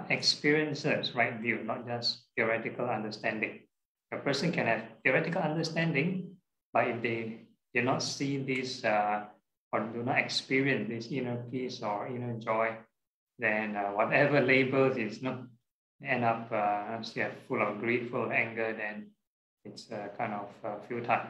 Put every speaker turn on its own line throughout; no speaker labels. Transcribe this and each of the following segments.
experiences right view, not just theoretical understanding. A person can have theoretical understanding, but if they do not see this or do not experience this inner peace or inner joy, then whatever labels is not end up full of greed, full of anger, then it's kind of futile.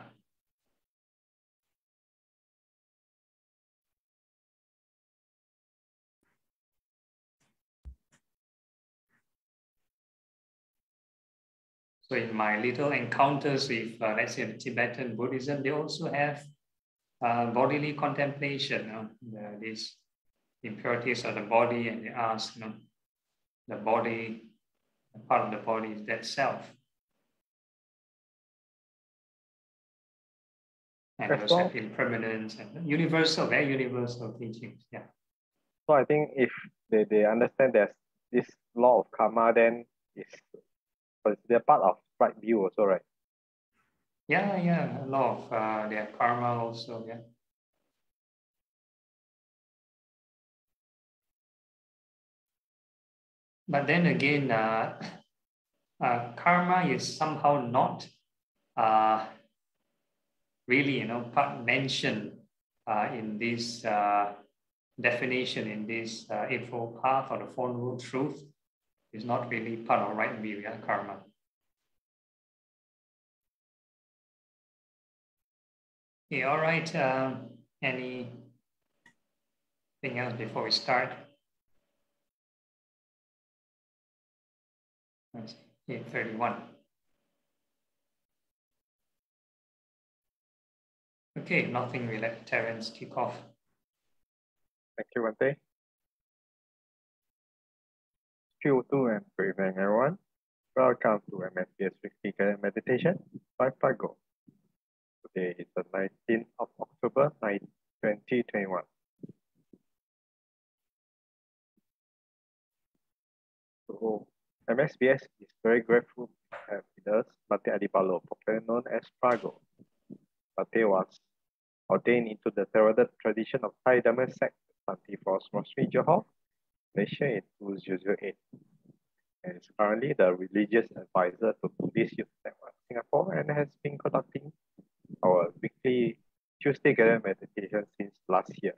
So in my little encounters with, let's say, the Tibetan Buddhism, they also have bodily contemplation, these impurities of the body, and they ask, the body, part of the body is that self. And they also have impermanence and universal, very universal teachings. Yeah.
So I think if they understand there's this law of karma, then they're part of right view also, right?
Yeah, a lot of their karma also, yeah. But then again, karma is somehow not really, mentioned in this definition, in this Eightfold Path or the Four Noble Truth. Is not really part of right view, yeah, karma. Okay, all right. Anything else before we start? Let's see, 8:31. Okay, nothing, we let Terence kick off.
Thank you, Bhante. Q2 and good evening, everyone. Welcome to MSBS Weekly Guided Meditation by Phra Goh. Today is the 19th of October, 2021. So, MSBS is very grateful to have with us Bhante Adhibalo, popularly known as Phra Goh. Bhante was ordained into the Theravada tradition of Thai Dhamma sect, Santi Force Monastery, Johor, Malaysia in 2008. And is currently the religious advisor to Buddhist Youth Network Singapore and has been conducting our weekly Tuesday guided meditation since last year.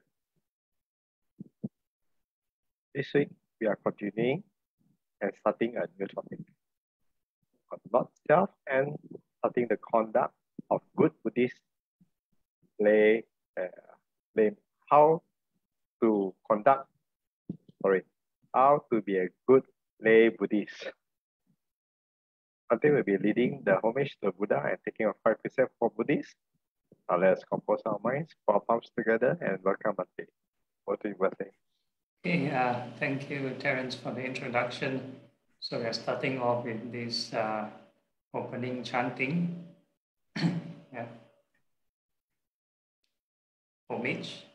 This week, we are continuing and starting a new topic on Lord Self and starting the conduct of good Buddhist how to be a good lay Buddhist. Bhante will be leading the homage to Buddha and taking a 5% for Buddhists. Now let's compose our minds, put our palms together, and welcome Bhante. Over to you, Bhante.
Okay, thank you, Terence, for the introduction. So we're starting off with this opening chanting. Yeah. Homage.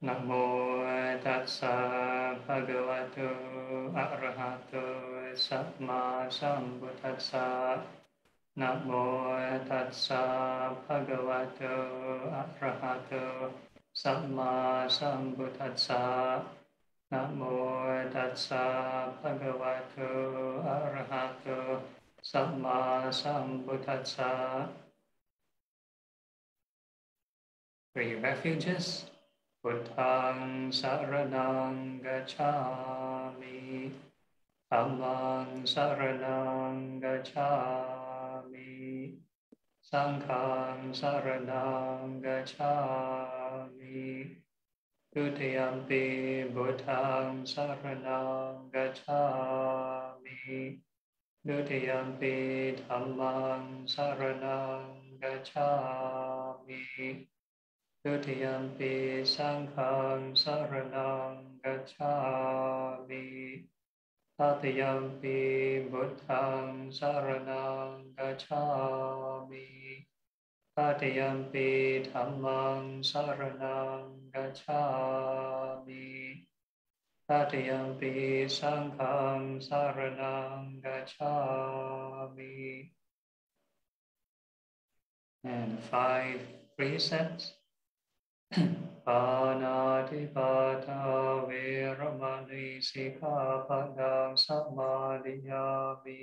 Namo tassa bhagavato arahato samma sambuddhassa. Namo tassa bhagavato arahato samma sambuddhassa. Namo tassa bhagavato arahato samma sambuddhassa. Three refuges. Buddhang saranang gacchami. Dhammang saranang gacchami. Sanghang saranang gacchami. Dutiyampi Buddhang saranang gacchami. Dutiyampi Dhammang saranang gacchami. Dutiyampi Sanghang saranang gacchami. Tatiyampi Buddhang saranang gacchami. Tatiyampi Dhammang saranang gacchami. Tatiyampi Sanghang saranang gacchami. And 5 precepts. Panatipata Veramani Sikkhapadang Samadhiyami.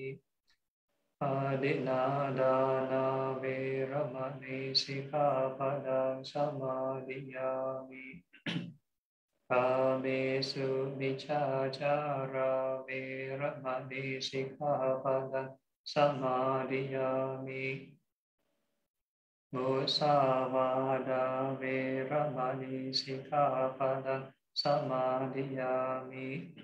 Adinadana Veramani Sikkhapadang Samadhiyami. Kamesu Michachara Veramani Sikkhapadang Samadhiyami. Musavada Veramani Sikkhapadang Samadhiyami.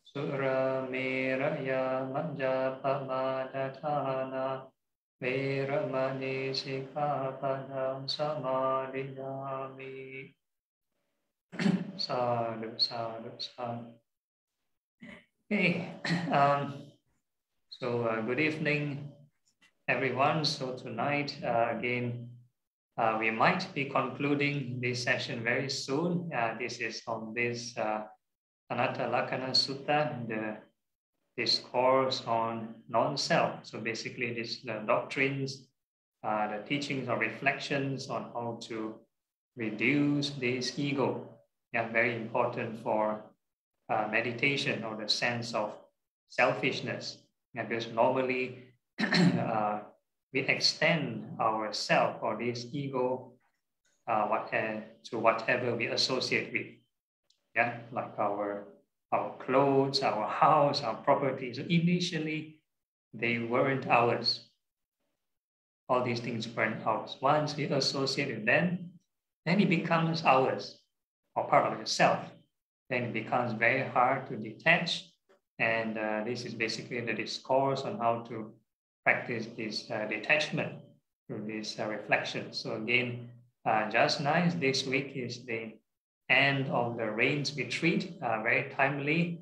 Sura Meraya Manjapamadhatana Veramani Sikkhapadang Samadhiyami. Sadhu, sadhu, sadhu. Okay, good evening, everyone. So tonight, again, we might be concluding this session very soon. This is on this Anatta Lakkhana Sutta, the discourse on non-self. So basically, this the doctrines, the teachings or reflections on how to reduce this ego. Yeah, very important for meditation or the sense of selfishness. Yeah, because normally we extend our self or this ego to whatever we associate with. Yeah, like our clothes, our house, our property. So initially, they weren't ours. All these things weren't ours. Once we associate with them, then it becomes ours or part of yourself. Then it becomes very hard to detach. And this is basically the discourse on how to practice this detachment through this reflection. So again, just nice, this week is the end of the rains retreat, very timely,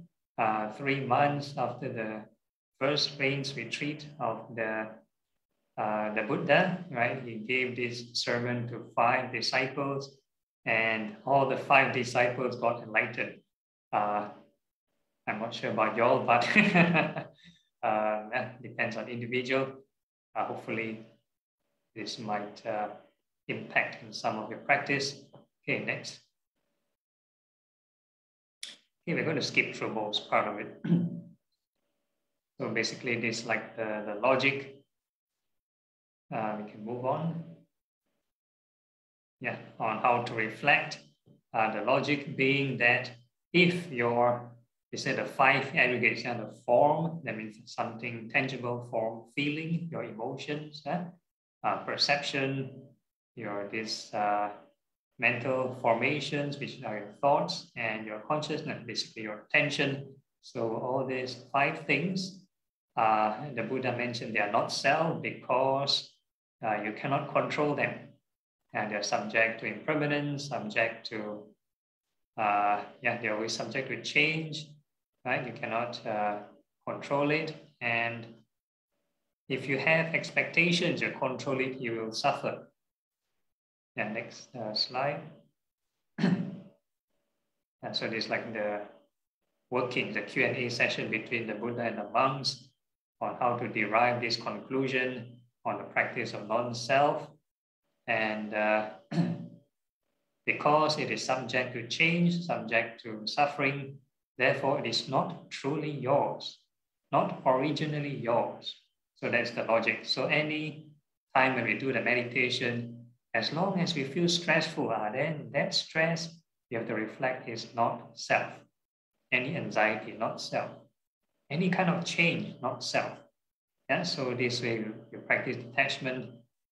3 months after the first rains retreat of the Buddha, right? He gave this sermon to 5 disciples, and all the 5 disciples got enlightened. I'm not sure about y'all, but depends on individual. Hopefully, this might impact in some of your practice. Okay, next. Okay, we're going to skip through most part of it. So basically, this like the logic. We can move on. Yeah, on how to reflect. The logic being that if you said the 5 aggregates, the form, that means something tangible, form, feeling, your emotions, perception, your mental formations, which are your thoughts, and your consciousness, basically your attention. So all these 5 things, the Buddha mentioned they are not self because you cannot control them. And they're subject to impermanence, subject to, they're always subject to change, right? You cannot control it. And if you have expectations, you control it, you will suffer. Yeah, next slide. And so this is like the working, the Q&A session between the Buddha and the monks on how to derive this conclusion on the practice of non-self. And because it is subject to change, subject to suffering, therefore it is not truly yours, not originally yours. So that's the logic. So any time when we do the meditation, as long as we feel stressful, then that stress, you have to reflect, is not self. Any anxiety, not self. Any kind of change, not self. Yeah, so this way you practice detachment,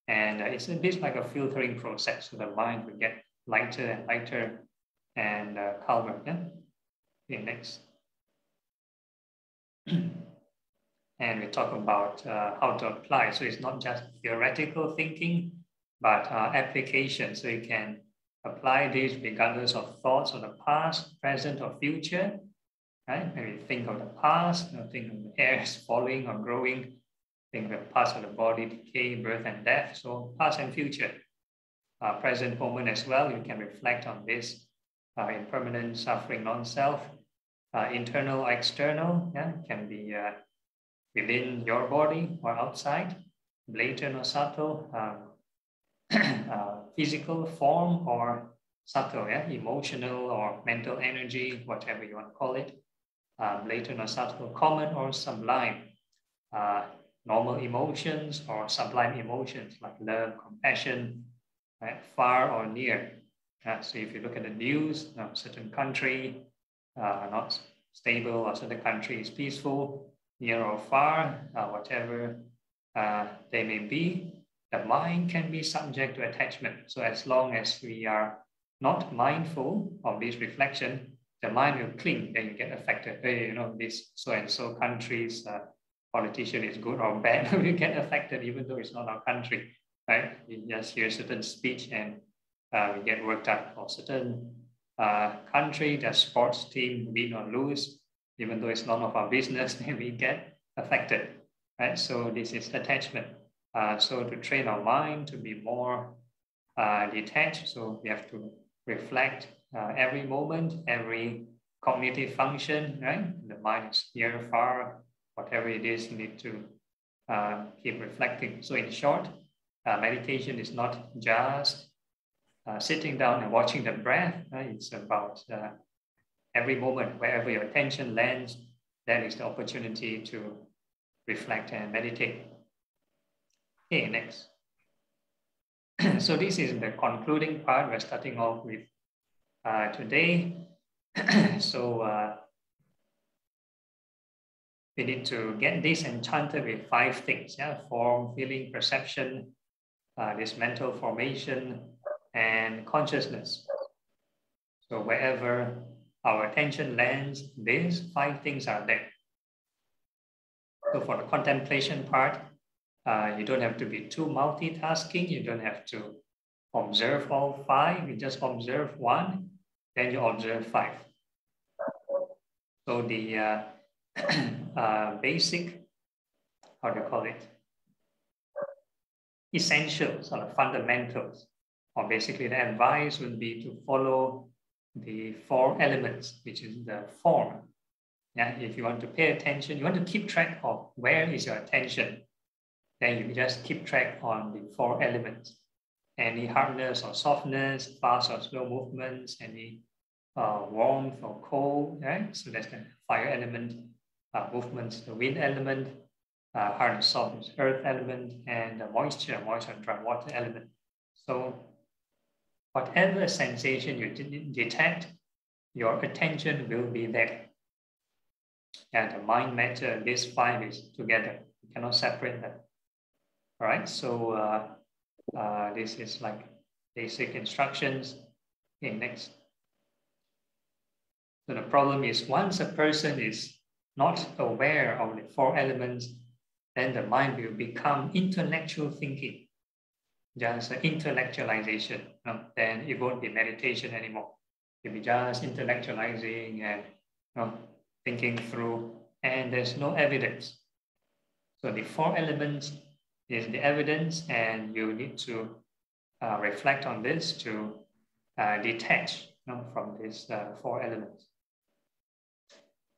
and it's a bit like a filtering process. So the mind will get lighter and lighter and calmer. Yeah? Okay, next. And we talk about how to apply. So it's not just theoretical thinking, but application. So you can apply this regardless of thoughts of the past, present, or future. Right? Maybe think of the past, think of the hairs falling or growing, think of the past of the body, decay, birth, and death. So past and future. Present moment as well, you can reflect on this impermanent, suffering, non-self. Internal or external, can be within your body or outside, blatant or subtle, physical form or subtle, yeah, emotional or mental energy, whatever you want to call it, latent or subtle, common or sublime, normal emotions or sublime emotions like love, compassion, right? Far or near. So if you look at the news, certain country not stable or certain country is peaceful, near or far, whatever they may be, the mind can be subject to attachment. So as long as we are not mindful of this reflection, the mind will cling, then you get affected. Hey, this so and so country's politician is good or bad. We get affected even though it's not our country, right? We just hear certain speech and we get worked up. Or certain country, the sports team win or lose, even though it's none of our business, then we get affected, right? So this is attachment. So to train our mind to be more detached, so we have to reflect every moment, every cognitive function, right? The mind is near, far, whatever it is, you need to keep reflecting. So in short, meditation is not just sitting down and watching the breath. It's about every moment, wherever your attention lands, that is the opportunity to reflect and meditate. Okay, next. So this is the concluding part. We're starting off with today. So we need to get disenchanted with 5 things, yeah? Form, feeling, perception, this mental formation, and consciousness. So wherever our attention lands, these 5 things are there. So for the contemplation part, you don't have to be too multitasking. You don't have to observe all 5. You just observe 1, then you observe 5. So the basic, how do you call it? Essentials or the fundamentals, or basically the advice would be to follow the 4 elements, which is the form. Yeah, if you want to pay attention, you want to keep track of where is your attention, then you just keep track on the 4 elements. Any hardness or softness, fast or slow movements, any warmth or cold, right? So that's the fire element, movements, the wind element, hard and soft earth element, and the moisture and dry water element. So whatever sensation you detect, your attention will be there. And the mind, matter, these 5 is together. You cannot separate them. All right, so this is like basic instructions. Okay, next. So the problem is once a person is not aware of the 4 elements, then the mind will become intellectual thinking, just intellectualization. Then it won't be meditation anymore. It'll be just intellectualizing and thinking through, and there's no evidence. So the 4 elements is the evidence, and you need to reflect on this to detach from these 4 elements.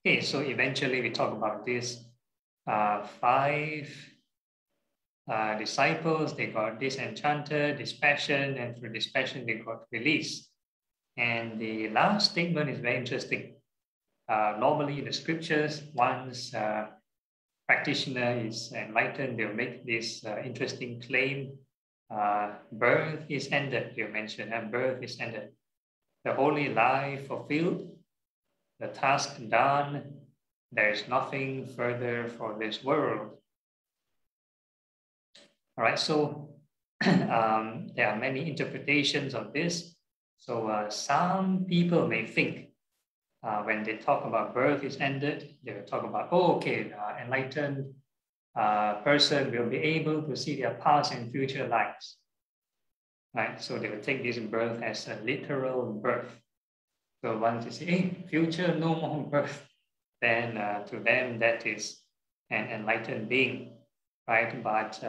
Okay, so eventually we talk about these 5 disciples. They got disenchanted, dispassion, and through dispassion they got release. And the last statement is very interesting. Normally in the scriptures, once practitioner is enlightened, they'll make this interesting claim. Birth is ended, you mentioned, and birth is ended. The holy life fulfilled, the task done, there is nothing further for this world. All right, so there are many interpretations of this. So some people may think when they talk about birth is ended, they will talk about, enlightened person will be able to see their past and future lives. Right, so they will take this birth as a literal birth. So once they say, hey, future, no more birth, then to them that is an enlightened being, right? But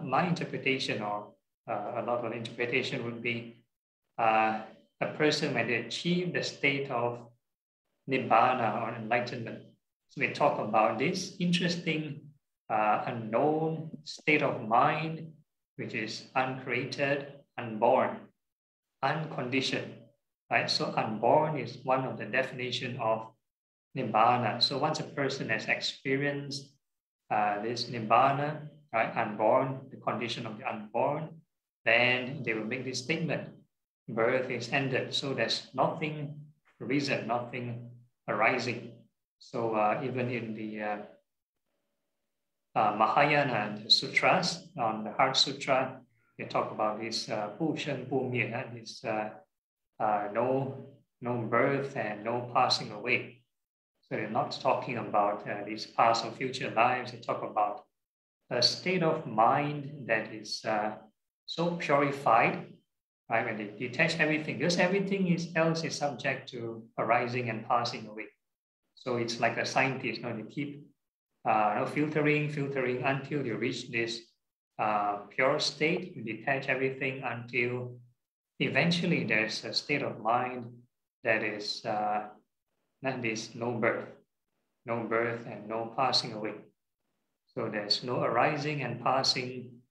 my interpretation, or a lot of interpretation, would be a person when they achieve the state of nibbana or enlightenment. So we talk about this interesting unknown state of mind, which is uncreated, unborn, unconditioned. right? So unborn is one of the definition of Nibbana. So once a person has experienced this Nibbana, right, unborn, the condition of the unborn, then they will make this statement, birth is ended. So there's nothing reason, nothing arising. So even in the Mahayana the sutras, on the Heart Sutra, they talk about this Pu Shen Pu Mie, this no birth and no passing away. So they're not talking about these past or future lives. They talk about a state of mind that is so purified, right? When they detach everything, because everything else is subject to arising and passing away. So it's like a scientist, they keep filtering until you reach this pure state. You detach everything until eventually there's a state of mind that is no birth and no passing away. So there's no arising and passing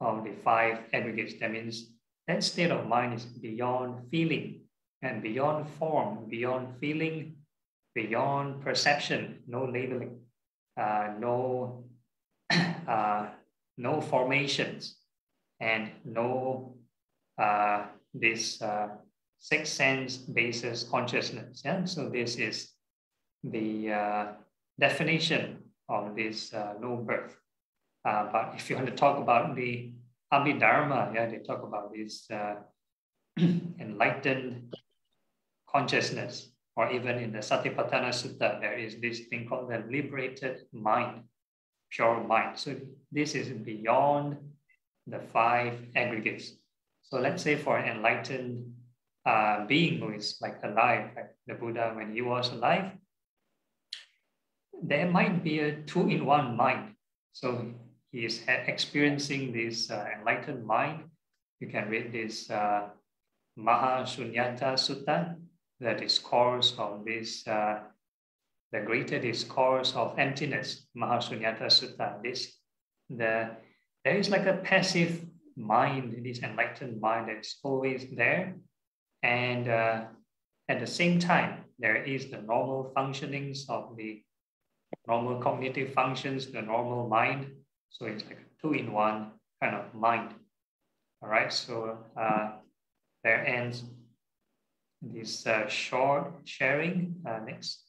of the five aggregates. That means that state of mind is beyond feeling and beyond form, beyond feeling, beyond perception, no labeling, no formations, and no this sixth sense basis consciousness. Yeah? So this is the definition of this no birth. But if you want to talk about the Abhidharma, they talk about this enlightened consciousness, or even in the Satipatthana Sutta, there is this thing called the liberated mind, pure mind. So this is beyond the five aggregates. So let's say for an enlightened being who is like alive, like the Buddha when he was alive, there might be a two-in-one mind. So he is experiencing this enlightened mind. You can read this Maha Sutta, the discourse of this, the greater discourse of emptiness, Maha Sutta. There is like a passive mind, this enlightened mind that's always there. And at the same time, there is the normal functionings of the normal cognitive functions, the normal mind. So it's like a two-in-one kind of mind. All right, so there ends this short sharing. Next.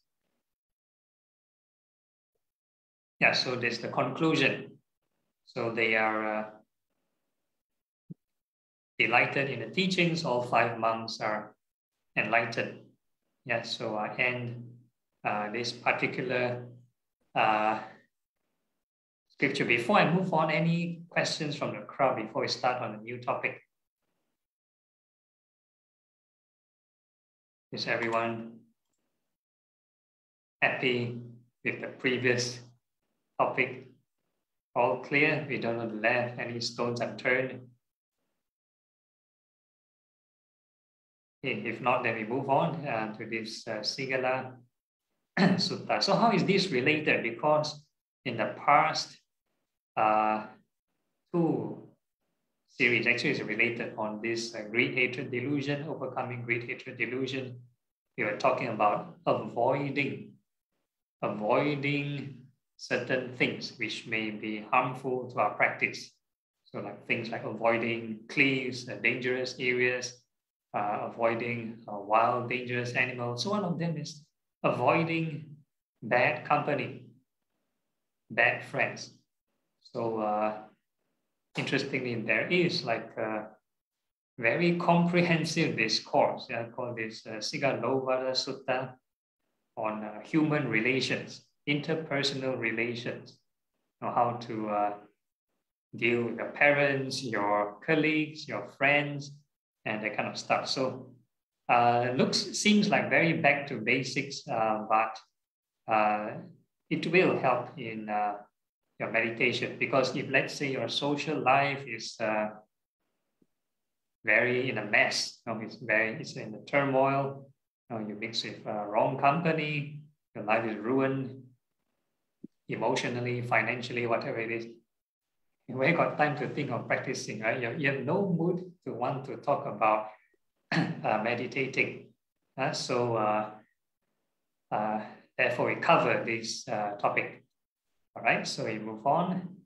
Yeah, so this is the conclusion. So they are delighted in the teachings. All five monks are enlightened. Yeah, so I end this particular scripture. Before I move on, any questions from the crowd before we start on a new topic? Is everyone happy with the previous topic? All clear? We don't left any stones unturned. Okay, if not, then we move on to this Sigala Sutta. So how is this related? Because in the past two series actually is related on this greed, hatred, delusion, overcoming greed, hatred, delusion. We were talking about avoiding certain things which may be harmful to our practice. So like things like avoiding cliffs, dangerous areas, avoiding wild, dangerous animals. So one of them is avoiding bad company, bad friends. So interestingly, there is like a very comprehensive discourse, called this Sigalovada Sutta on human relations, interpersonal relations, how to deal with your parents, your colleagues, your friends, and that kind of stuff. So seems like very back to basics, but it will help in your meditation, because if let's say your social life is very in a mess, it's in the turmoil, you mix with wrong company, your life is ruined emotionally, financially, whatever it is. You ain't got time to think of practicing, right? You have no mood to want to talk about meditating. Therefore, we cover this topic. All right, so we move on.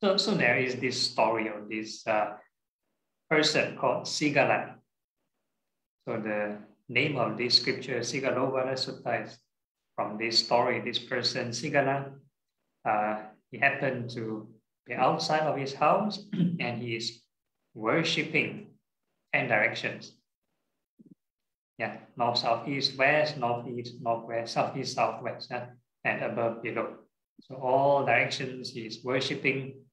So there is this story of this person called Sigala. So the name of this scripture, Sigalovara Sutta, is from this story. This person, Sigala, he happened to be outside of his house and he is worshipping 10 directions. Yeah, north, south, east, west, northeast, northwest, southeast, southwest, and above, below. So all directions he is worshipping,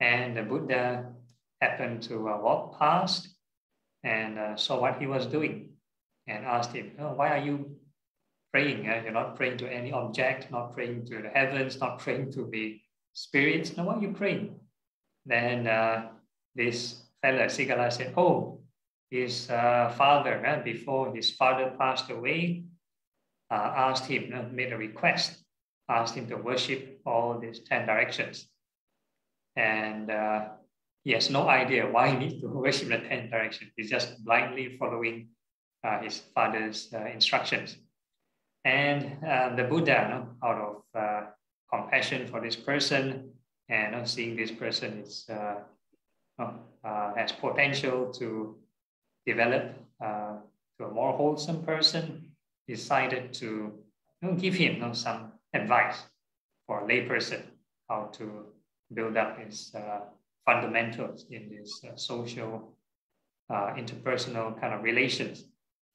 and the Buddha happened to walk past and saw what he was doing and asked him, "Oh, why are you praying? You're not praying to any object, not praying to the heavens, not praying to the spirits. Now, why are you praying?" Then this fellow, Sigala, said, "Oh, his father, before his father passed away, asked him, made a request, asked him to worship all these 10 directions. And he has no idea why he needs to worship the 10 directions. He's just blindly following his father's instructions. And the Buddha, out of compassion for this person and seeing this person is has potential to develop to a more wholesome person, decided to give him some advice for a lay person how to build up his fundamentals in this social, interpersonal kind of relations,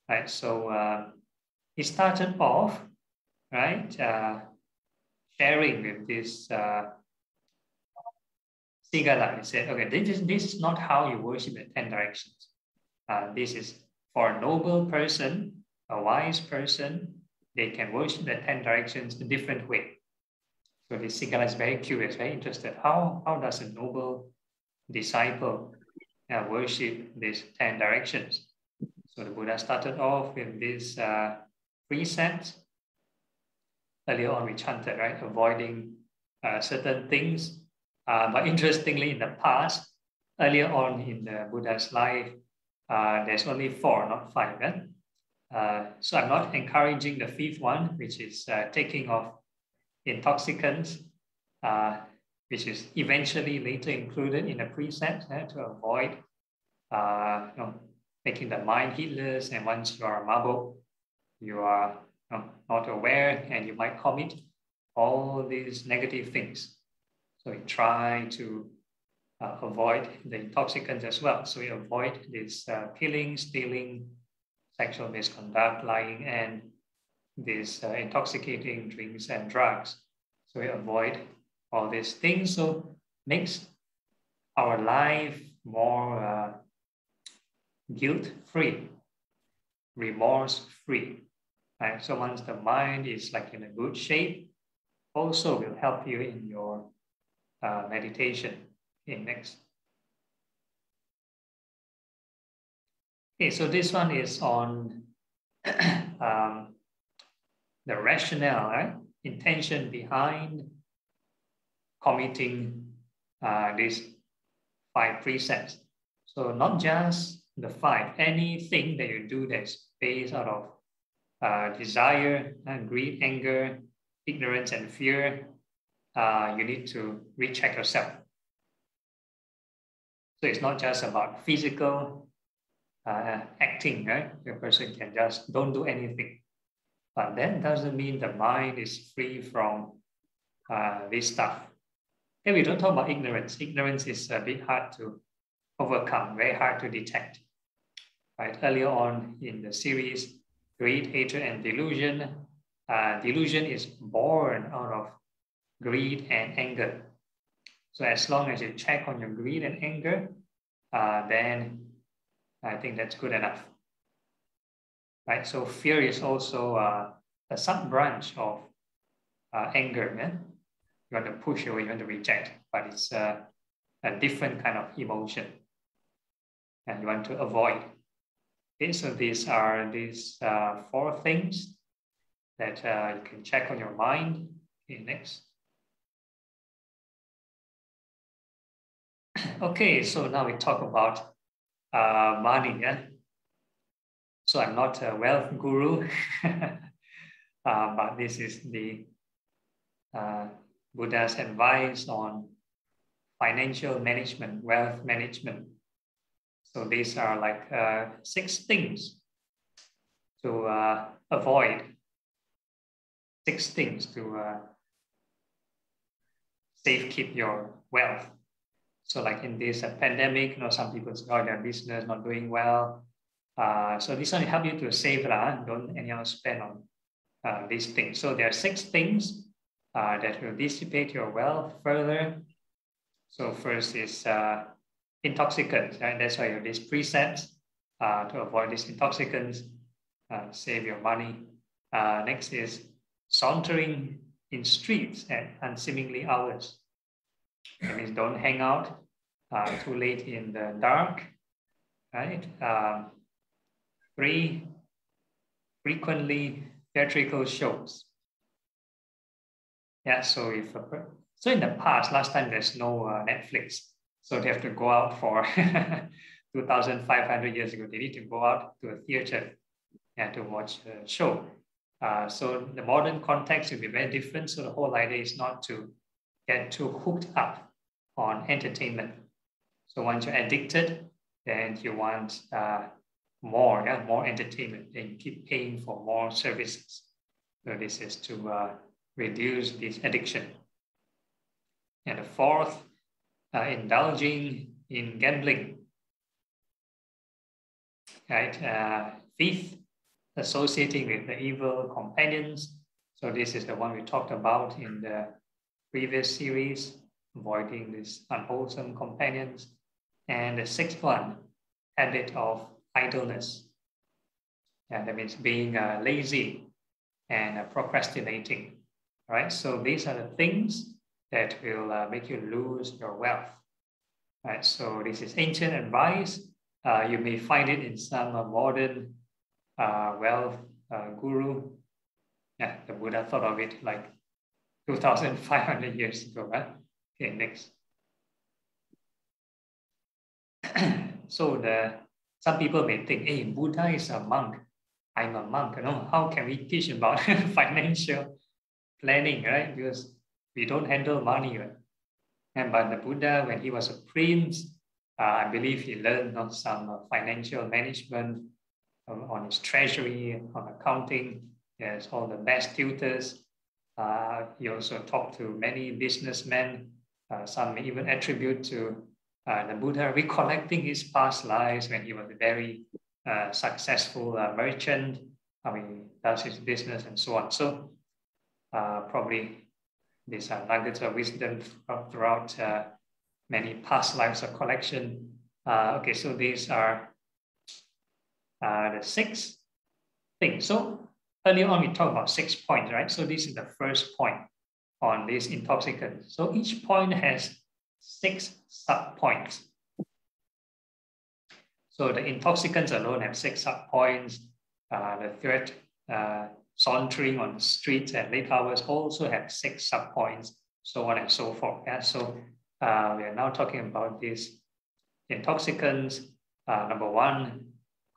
right? So he started off, right, sharing with this Sigala. He said, "Okay, this is not how you worship the 10 directions. This is for a noble person, a wise person. They can worship the 10 directions a different way." So the Sigala is very curious, very interested. How does a noble disciple worship these 10 directions? So the Buddha started off with this precept. Earlier on we chanted, right, avoiding certain things. But interestingly, in the past, earlier on in the Buddha's life, there's only 4, not 5. So I'm not encouraging the 5th one, which is taking of intoxicants, which is eventually later included in the precept to avoid making the mind heedless. And once you are mabuk, you are not aware and you might commit all these negative things. So we try to avoid the intoxicants as well. So we avoid this killing, stealing, sexual misconduct, lying, and these intoxicating drinks and drugs. So we avoid all these things. So makes our life more guilt-free, remorse-free. Right? So once the mind is like in a good shape, also will help you in your meditation. Okay, next. Okay, so this one is on the rationale, right? Intention behind committing these 5 precepts. So not just the 5, anything that you do that's based out of desire, greed, anger, ignorance, and fear, you need to recheck yourself. So it's not just about physical acting, right? The person can just don't do anything. But that doesn't mean the mind is free from this stuff. Okay, we don't talk about ignorance. Ignorance is a bit hard to overcome, very hard to detect. Right? Earlier on in the series, greed, hatred, and delusion. Delusion is born out of greed and anger. So as long as you check on your greed and anger, then I think that's good enough. Right? So fear is also a sub-branch of anger. Man. You want to push away, you want to reject, but it's a different kind of emotion, and you want to avoid. Okay, so these are these 4 things that you can check on your mind. Okay, next. Okay, so now we talk about money. So I'm not a wealth guru, but this is the Buddha's advice on financial management, wealth management. So these are like 6 things to avoid, 6 things to safekeep your wealth. So like in this pandemic, some people say, their business not doing well. So this one will help you to save, don't anyhow spend on these things. So there are 6 things that will dissipate your wealth further. So first is intoxicants, right? That's why you have these precepts to avoid these intoxicants, save your money. Next is sauntering in streets at unseemly hours. That means don't hang out too late in the dark, right? 3, frequently theatrical shows. Yeah, so so in the past, last time there's no Netflix, so they have to go out for 2,500 years ago. They need to go out to a theater to watch a show. So the modern context will be very different. So the whole idea is not to get too hooked up on entertainment. So once you're addicted, then you want more entertainment. Then you keep paying for more services. So this is to reduce this addiction. And the 4th, indulging in gambling. Right. 5th, associating with the evil companions. So this is the one we talked about in the previous series, avoiding these unwholesome companions. And the 6th one, habit of idleness. That means being lazy and procrastinating. Right? So these are the things that will make you lose your wealth. Right? So this is ancient advice. You may find it in some modern wealth guru. The Buddha thought of it like 2,500 years ago. Right? Okay, next. So some people may think, hey, Buddha is a monk. I'm a monk. How can we teach about financial planning, right? Because we don't handle money. Right? But the Buddha, when he was a prince, I believe he learned some financial management on his treasury, on accounting. He has all the best tutors. He also talked to many businessmen. Some may even attribute to the Buddha recollecting his past lives when he was a very successful merchant. Does his business and so on. So probably these are nuggets of wisdom throughout many past lives of collection. Okay, so these are the 6 things. So earlier on we talked about 6 points, right? So this is the first point on this intoxicant. So each point has 6 sub-points. So the intoxicants alone have 6 sub-points. The third, sauntering on the streets at late hours, also have 6 sub-points, so on and so forth. So we are now talking about these intoxicants. Number 1,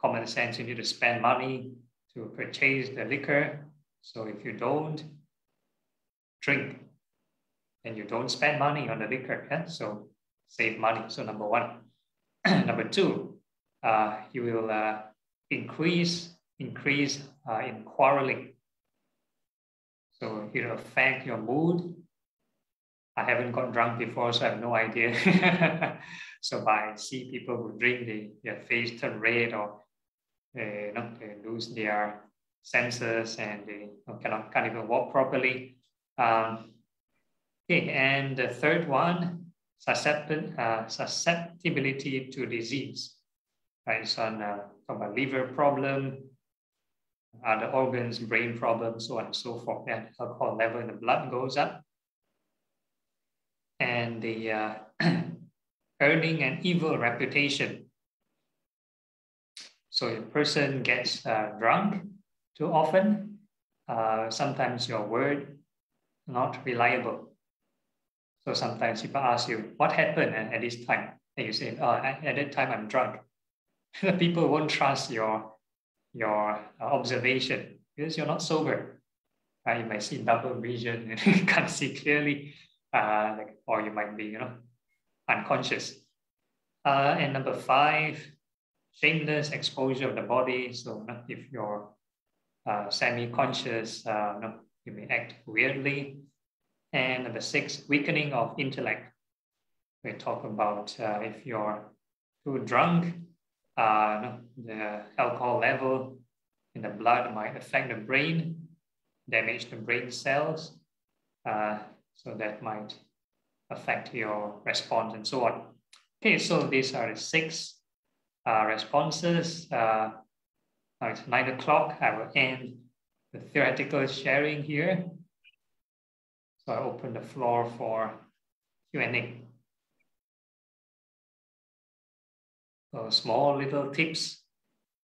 common sense, you need to spend money to purchase the liquor. So if you don't drink, then you don't spend money on the liquor. So save money. So number 1. Number 2, you will increase in quarreling. So it will affect your mood. I haven't got drunk before, so I have no idea. So I see people who drink, their face turn red, or they lose their senses, and they can't even walk properly. Okay, and the third one, susceptibility to disease. Right, so talk about liver problem, other organs, brain problems, so on and so forth. And alcohol level in the blood goes up. And the earning an evil reputation. So a person gets drunk too often. Sometimes your word not reliable. So sometimes people ask you, what happened at this time? And you say, at that time I'm drunk. People won't trust your your observation, because you're not sober. You might see double vision and you can't see clearly, or you might be, unconscious. And number 5, shameless exposure of the body. So if you're semi-conscious, you may act weirdly. And number 6, weakening of intellect. We talk about if you're too drunk, the alcohol level in the blood might affect the brain, damage the brain cells. So that might affect your response and so on. Okay, so these are the 6 responses. Now it's 9 o'clock. I will end the theoretical sharing here. So I open the floor for Q&A. So small little tips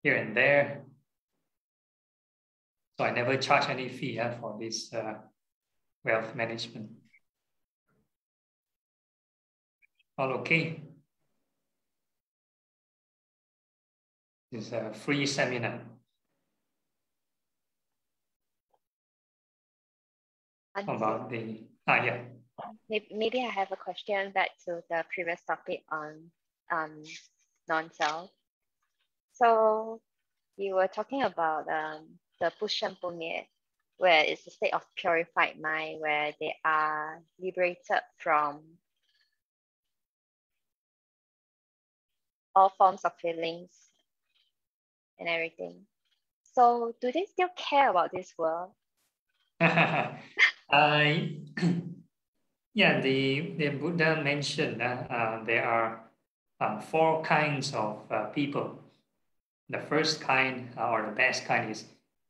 here and there. So I never charge any fee for this wealth management. All okay? It's a free seminar. About the, yeah.
Maybe I have a question back to the previous topic on non-self. So you were talking about the Pushan Punya, where it's a state of purified mind, where they are liberated from all forms of feelings and everything. So do they still care about this world?
Yeah, the Buddha mentioned there are 4 kinds of people. The first kind, or the best kind, is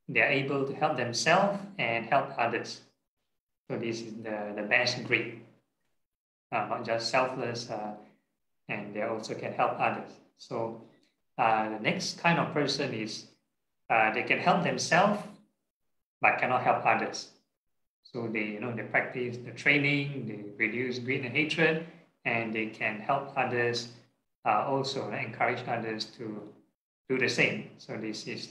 they are able to help themselves and help others. So this is the best grade. Not just selfless, and they also can help others. So the next kind of person is they can help themselves but cannot help others. So they practice the training, they reduce greed and hatred, and they can help others also, encourage others to do the same. So this is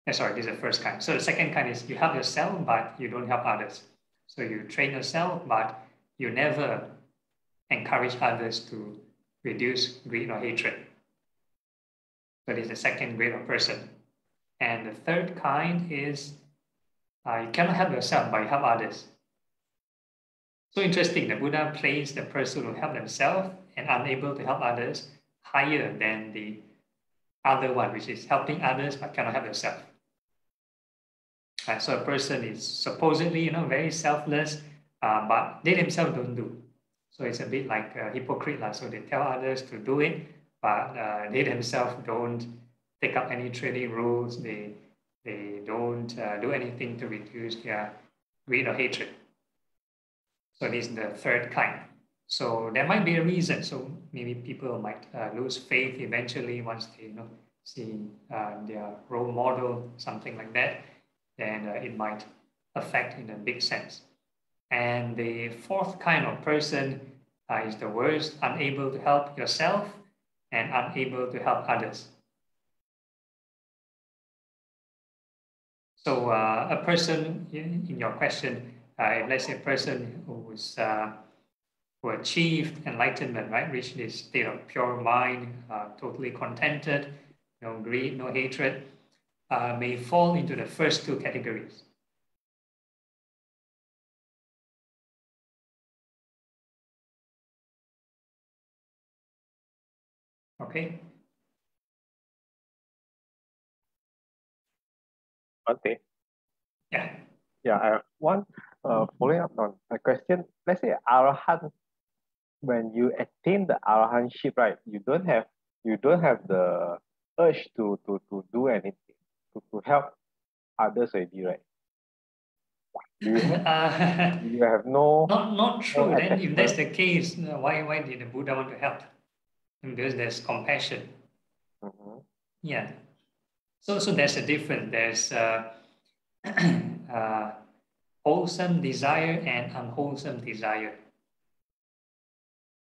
this is the first kind. So the second kind is you help yourself but you don't help others. So you train yourself but you never encourage others to reduce greed or hatred. So this is the second grade of person. And the third kind is you cannot help yourself, but you help others. So interesting, the Buddha placed the person who help themselves and unable to help others higher than the other one, which is helping others but cannot help yourself. So a person is supposedly, very selfless, but they themselves don't do. So it's a bit like a hypocrite. So they tell others to do it, but they themselves don't take up any training rules. They don't do anything to reduce their greed or hatred. So this is the third kind. So there might be a reason. So maybe people might lose faith eventually once they see their role model, something like that. Then it might affect in a big sense. And the fourth kind of person is the worst, unable to help yourself and unable to help others. So a person in your question, let's say a person who achieved enlightenment, right, reached this state of pure mind, totally contented, no greed, no hatred, may fall into the first 2 categories. Okay.
Okay.
Yeah.
Yeah, I have one following up on a question. Let's say Arahant, when you attain the Arahantship, right, you don't have the urge to do anything, to help others already, right? Do you have no...
Not true.
No
then if that's the case, why did the Buddha want to help? Because there's compassion.
Mm-hmm.
Yeah. So there's a difference. There's wholesome desire and unwholesome desire.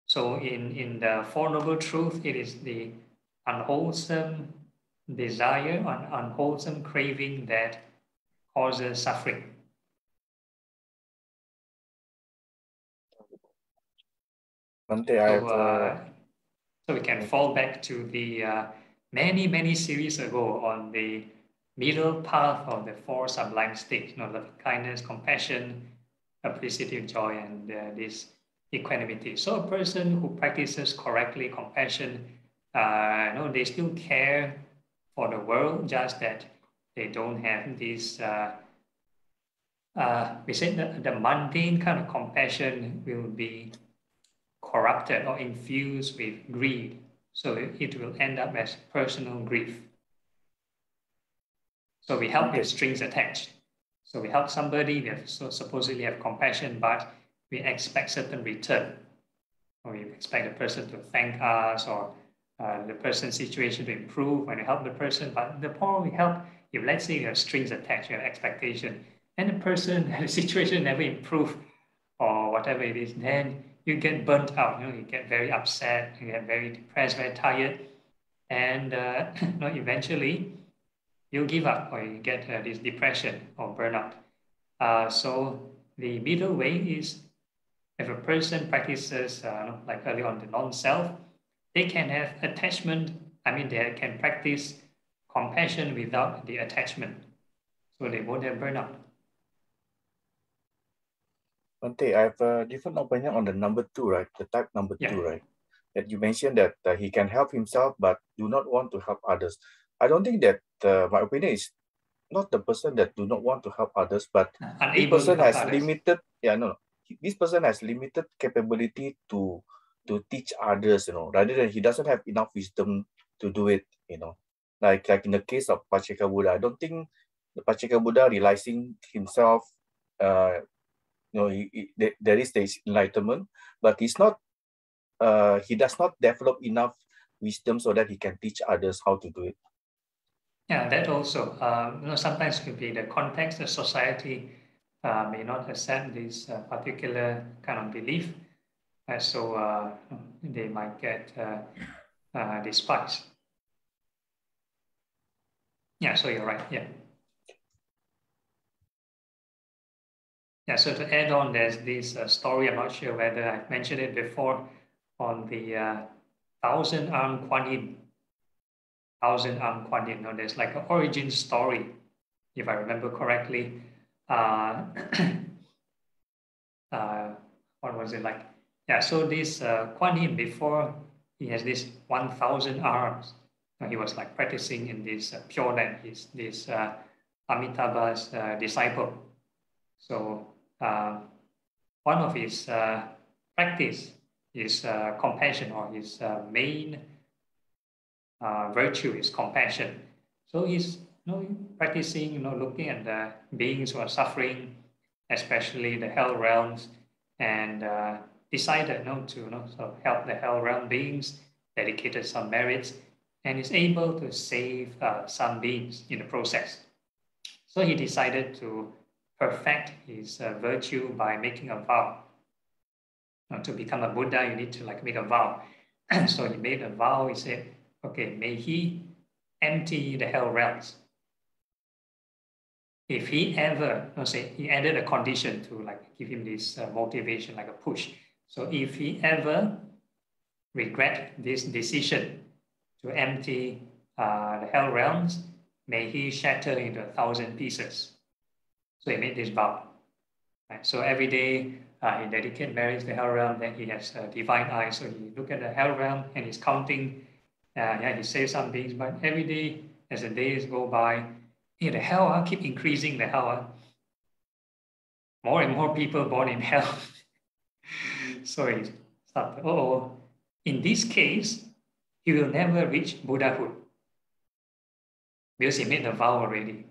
So in the Four Noble Truths, it is the unwholesome desire, unwholesome craving that causes suffering. So we can fall back to the many series ago on the middle path of the four sublime states, love, kindness, compassion, appreciative joy, and this equanimity. So a person who practices correctly compassion, they still care for the world, just that they don't have this, we say the mundane kind of compassion will be corrupted or infused with greed. So it will end up as personal grief. So we help with strings attached. So we help somebody, we supposedly have compassion, but we expect certain return. Or we expect the person to thank us, or the person's situation to improve when we help the person. But the more we help, if let's say you have strings attached, you have expectation, and the person, the situation never improve, or whatever it is, then you get burnt out. You get very upset, you get very depressed, very tired, and eventually you give up, or you get this depression or burnout. So the middle way is, if a person practices, like earlier on, the non-self, they can have attachment. They can practice compassion without the attachment, so they won't have burnout.
Bante, I have a different opinion on the number 2, right? The type number 2, right? That you mentioned that he can help himself, but do not want to help others. I don't think that my opinion is not the person that do not want to help others, but this person has limited. This person has limited capability to teach others. Rather than he doesn't have enough wisdom to do it. Like in the case of Pacceka Buddha, I don't think the Pacceka Buddha realizing himself. There is this enlightenment, but he's not. He does not develop enough wisdom so that he can teach others how to do it.
Yeah, that also. Sometimes could be the context, the society may not accept this particular kind of belief, so they might get despised. Yeah, so you're right. Yeah. Yeah, so to add on, there's this story, I'm not sure whether I've mentioned it before, on the thousand-armed Kuan Yin. Thousand-armed Kuan Yin. There's like an origin story, if I remember correctly. What was it like? Yeah, so this Kuan Yin, before he has this 1,000 arms, he was like practicing in this Pure Land. He's this Amitabha's disciple. So one of his practice is compassion, or his main virtue is compassion. So he's practicing, looking at the beings who are suffering, especially the hell realms, and decided to sort of help the hell realm beings, dedicated some merits, and is able to save some beings in the process. So he decided to perfect his virtue by making a vow. To become a Buddha, you need to make a vow. So he made a vow. He said, okay, may he empty the hell realms. If he ever, he added a condition to give him this motivation, like a push. So if he ever regret this decision to empty the hell realms, may he shatter into 1,000 pieces. So he made this vow. Right? So every day he dedicates merits to the hell realm. Then he has divine eyes. So he look at the hell realm and he's counting. He saves some beings, but every day as the days go by, the hell keep increasing. The hell, more and more people born in hell. So he started. In this case, he will never reach Buddhahood because he made the vow already.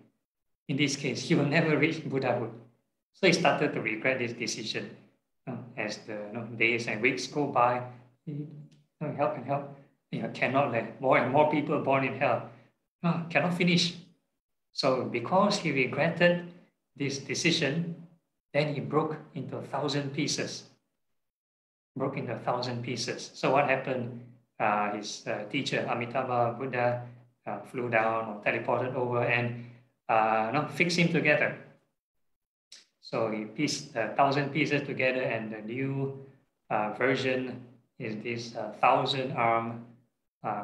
In this case, he will never reach Buddhahood. So he started to regret this decision. As the days and weeks go by, he help. Cannot let more and more people born in hell. Cannot finish. So because he regretted this decision, then he broke into 1,000 pieces. Broke into 1,000 pieces. So what happened? His teacher, Amitabha Buddha, flew down or teleported over and fix him together. So he pieced 1,000 pieces together, and the new version is this 1,000-arm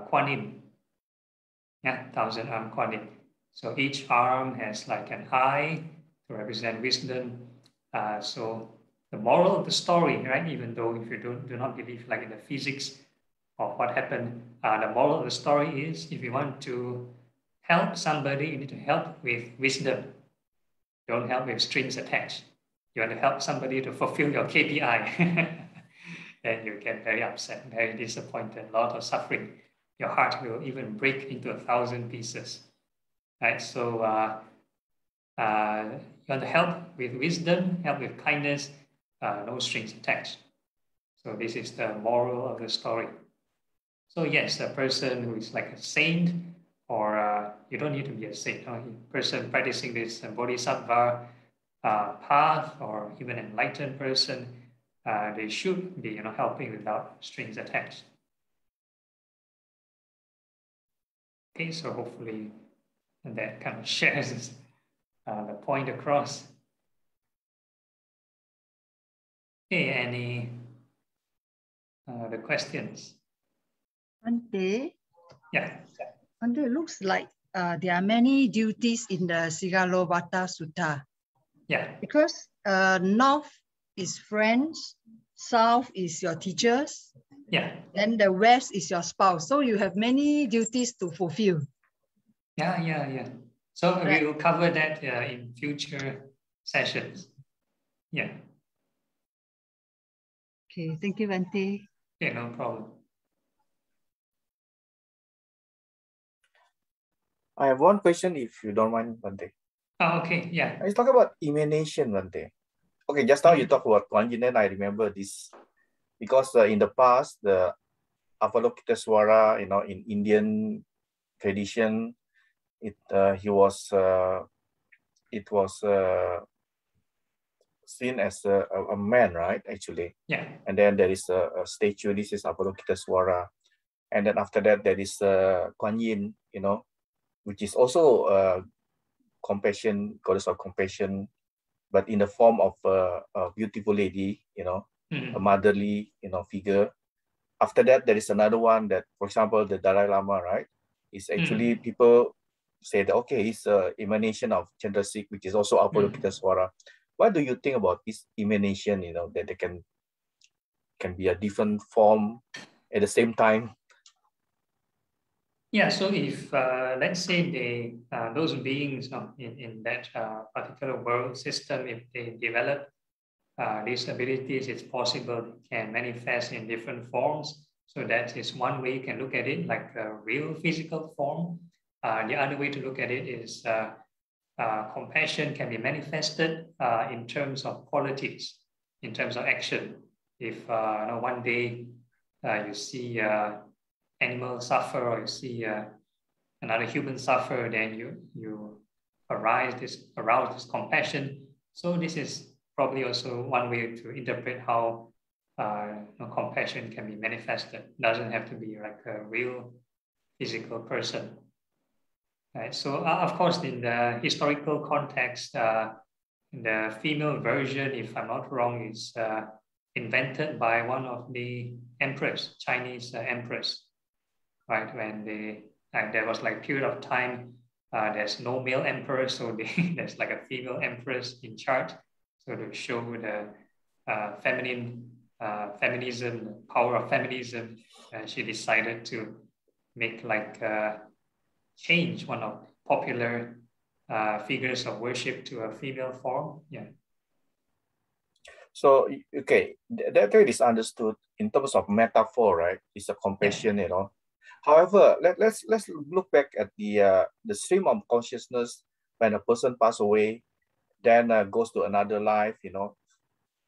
Kuan Yin. Yeah, 1,000-arm Kuan Yin. So each arm has like an eye to represent wisdom. So the moral of the story, right? Even though if you do not believe like in the physics of what happened, the moral of the story is if you want to help somebody, you need to help with wisdom. Don't help with strings attached. You want to help somebody to fulfill your KPI. Then you get very upset, very disappointed, a lot of suffering. Your heart will even break into 1,000 pieces. Right? So you want to help with wisdom, help with kindness, no strings attached. So this is the moral of the story. So yes, a person who is like a saint, or you don't need to be a saint, a person practicing this bodhisattva path, or even an enlightened person, they should be helping without strings attached. Okay, so hopefully that kind of shares the point across. Okay, any the questions?
Ante,
Yeah.
Ante, it looks like there are many duties in the Sigalovata Sutta.
Yeah.
Because north is friends, south is your teachers,
yeah,
then the west is your spouse. So you have many duties to fulfill.
Yeah. So
right.
we will cover that in future sessions. Yeah.
Okay, thank you, Ante.
Okay, no problem.
I have one question, if you don't mind, Bante.
Oh, okay, yeah.
Let's talk about emanation, Bante. Okay, just now you talk about Kuan Yin, and I remember this because in the past, the Avalokitesvara, in Indian tradition, it was seen as a man, right? Actually,
yeah.
And then there is a statue. This is Avalokitesvara, and then after that there is Kuan Yin, which is also compassion, goddess of compassion, but in the form of a beautiful lady, a motherly, figure. After that, there is another one that, for example, the Dalai Lama, right? Is actually people say that, okay, he's an emanation of Chandrasekhar, which is also Avalokitesvara. What do you think about this emanation, that they can be a different form at the same time?
Yeah, so if let's say those beings in that particular world system, if they develop these abilities, it's possible they can manifest in different forms. So that is one way you can look at it, like a real physical form. The other way to look at it is compassion can be manifested in terms of qualities, in terms of action. If one day you see animals suffer, or you see another human suffer, then you arouse this compassion. So this is probably also one way to interpret how compassion can be manifested. It doesn't have to be like a real physical person. Right? So of course, in the historical context, the female version, if I'm not wrong, is invented by one of the emperors, Chinese emperors. Right, when there was like period of time, there's no male emperor, so there's like a female empress in charge. So to show the feminism, the power of feminism, she decided to make like change one of popular figures of worship to a female form. Yeah.
So okay, that is understood in terms of metaphor, right? It's a compassion, However, let's look back at the stream of consciousness when a person passes away, then goes to another life.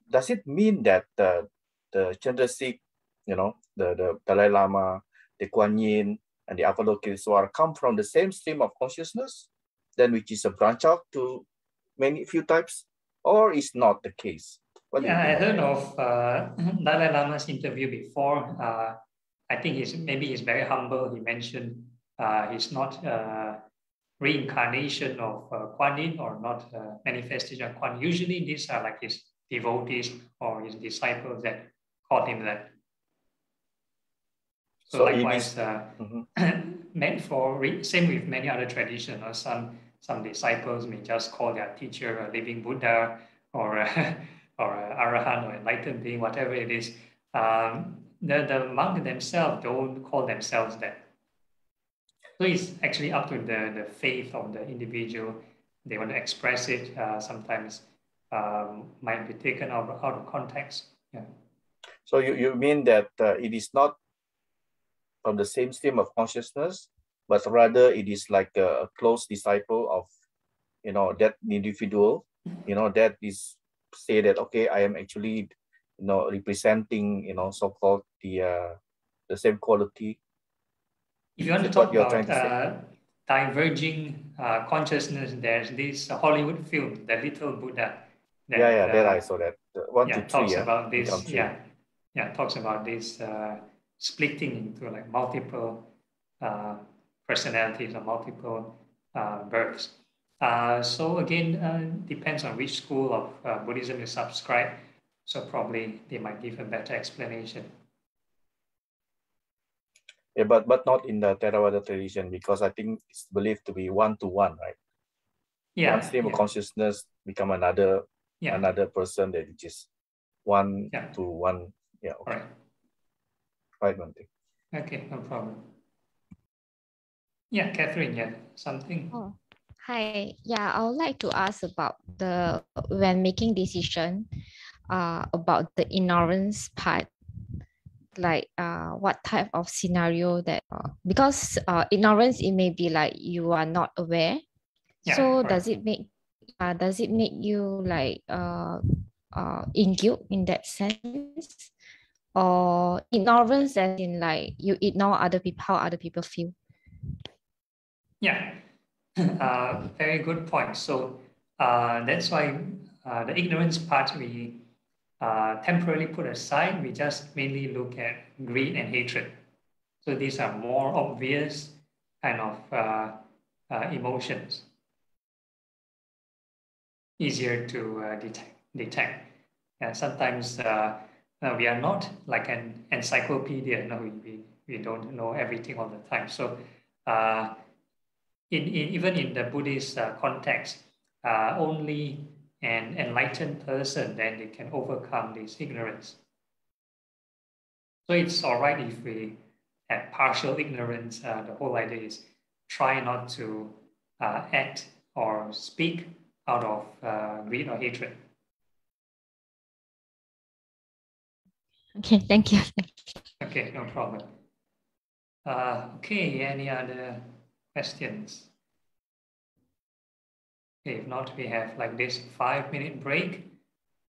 Does it mean that the Chandrasekhar, the Dalai Lama, the Kuan Yin, and the Avalokitesvara come from the same stream of consciousness, then which is a branch out to few types, or is not the case?
Yeah, I heard of Dalai Lama's interview before. I think he's very humble. He mentioned he's not reincarnation of Kuan Yin or not manifestation of Kuan Yin. Usually these are like his devotees or his disciples that call him that. So likewise, meant for same with many other traditions. Or some disciples may just call their teacher a living Buddha or or Arahant or enlightened being, whatever it is. The monk themselves don't call themselves that. So it's actually up to the faith of the individual. They want to express it. Sometimes might be taken out of context. Yeah.
So you mean that it is not from the same stream of consciousness, but rather it is like a close disciple of, that individual, that is say that, okay, I am actually, representing, so-called the same quality.
If you want to talk about diverging consciousness, there's this Hollywood film, The Little Buddha.
That I saw that. 1 to 3.
Talks about this. Talks about this splitting into like multiple personalities or multiple births. So again, depends on which school of Buddhism you subscribe. So probably they might give a better explanation.
Yeah, but not in the Theravada tradition, because I think it's believed to be 1-to-1, right?
Yeah.
One stream of consciousness become another person that is just 1-to-1. Yeah. Okay. Right, Bhante.
Okay, no problem. Yeah, Catherine, yeah, something.
Oh, hi. Yeah, I would like to ask about when making decision, about the ignorance part. Like what type of scenario that because ignorance, it may be like you are not aware. So does it make you like in guilt in that sense, or ignorance as in like you ignore other people, how other people feel?
Yeah, very good point. So that's why the ignorance part we temporarily put aside. We just mainly look at greed and hatred. So these are more obvious kind of emotions, easier to detect. And sometimes we are not like an encyclopedia. No, we don't know everything all the time. So even in the Buddhist context, only an enlightened person, then they can overcome this ignorance. So it's all right if we have partial ignorance. The whole idea is try not to act or speak out of greed or hatred.
Okay, thank you.
Okay, no problem. Okay, any other questions? Okay, if not, we have like this 5-minute break.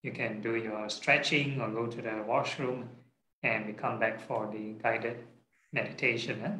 You can do your stretching or go to the washroom, and we come back for the guided meditation. Huh?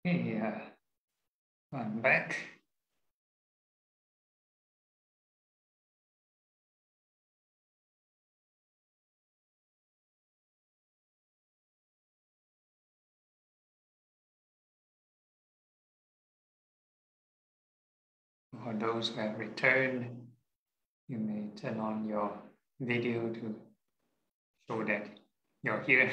Okay, I'm back. For those who have returned, you may turn on your video to show that you're here.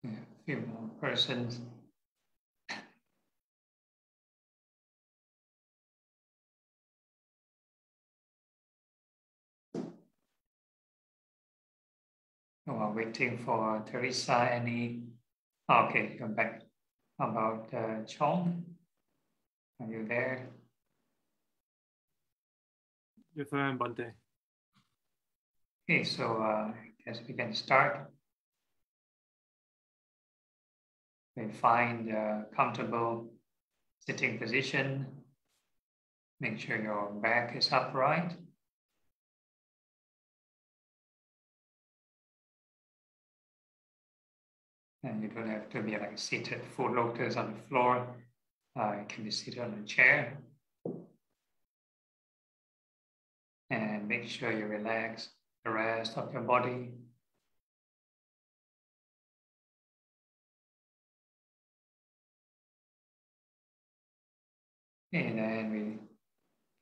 A few more persons. While waiting for Teresa, any? Okay, you're back. How about Chong? Are you there?
Yes, I am, Bante.
Okay, so I guess we can start. We find a comfortable sitting position. Make sure your back is upright. And you don't have to be like seated full lotus on the floor. You can be seated on a chair. And make sure you relax the rest of your body. And then we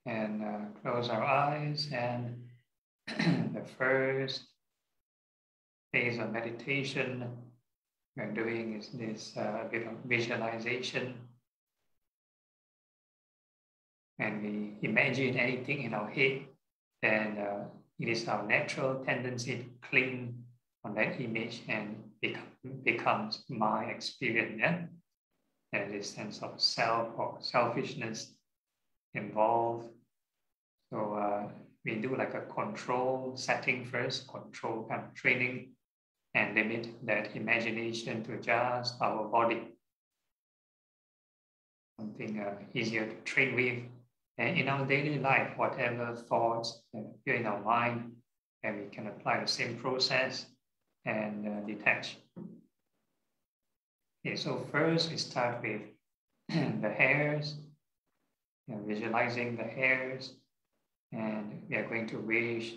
can close our eyes, and the first phase of meditation we're doing is this bit of visualization. And we imagine anything in our head, then it is our natural tendency to cling on that image and becomes my experience. Yeah? And this sense of self or selfishness involved. So we do like a control setting first, control kind of training, and limit that imagination to just our body. Something easier to train with. And in our daily life, whatever thoughts that appear in our mind, and we can apply the same process and detach. Okay, so first we start with the hairs, visualizing the hairs, and we are going to wish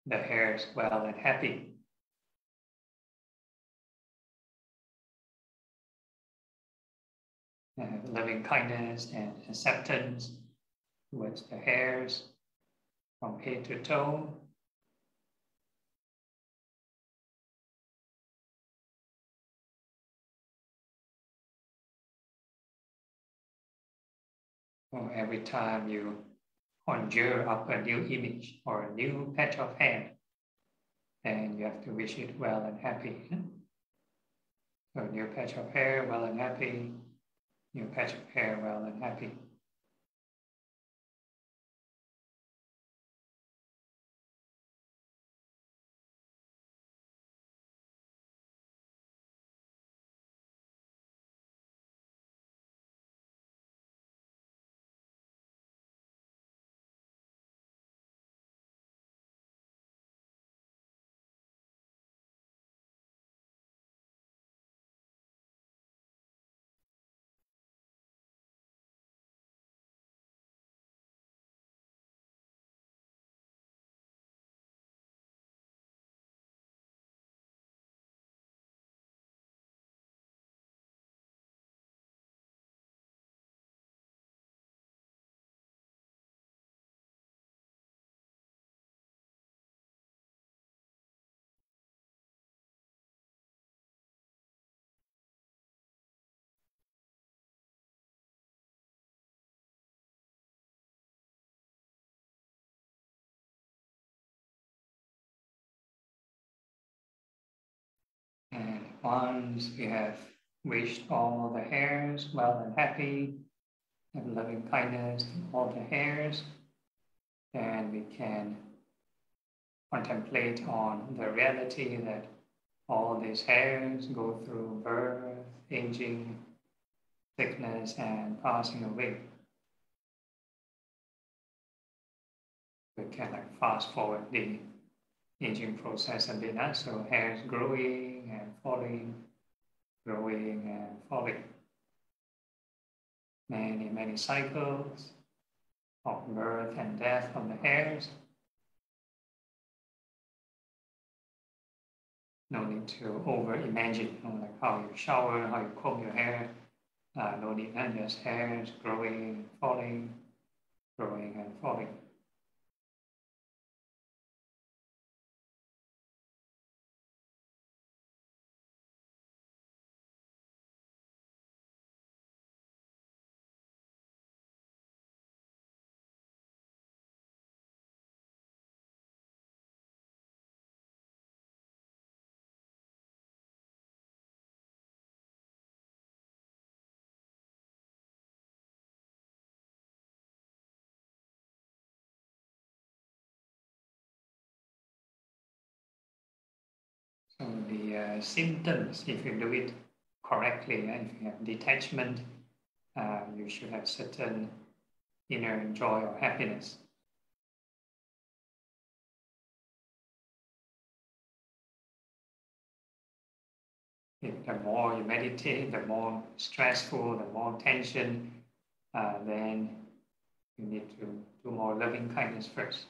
the hairs well and happy. Loving kindness and acceptance towards the hairs from head to toe. So every time you conjure up a new image or a new patch of hair, then you have to wish it well and happy. So new patch of hair, well and happy. New patch of hair, well and happy. And once we have wished all the hairs well and happy, have loving kindness to all the hairs, then we can contemplate on the reality that all these hairs go through birth, aging, sickness, and passing away. We can like fast forward the aging process a bit. So hairs growing and falling, growing and falling. Many cycles of birth and death of the hairs. No need to over-imagine, like how you shower, how you comb your hair. No need, just hairs growing, falling, growing and falling. So the symptoms, if you do it correctly, if you have detachment, you should have certain inner joy or happiness. If the more you meditate, the more stressful, the more tension, then you need to do more loving kindness first.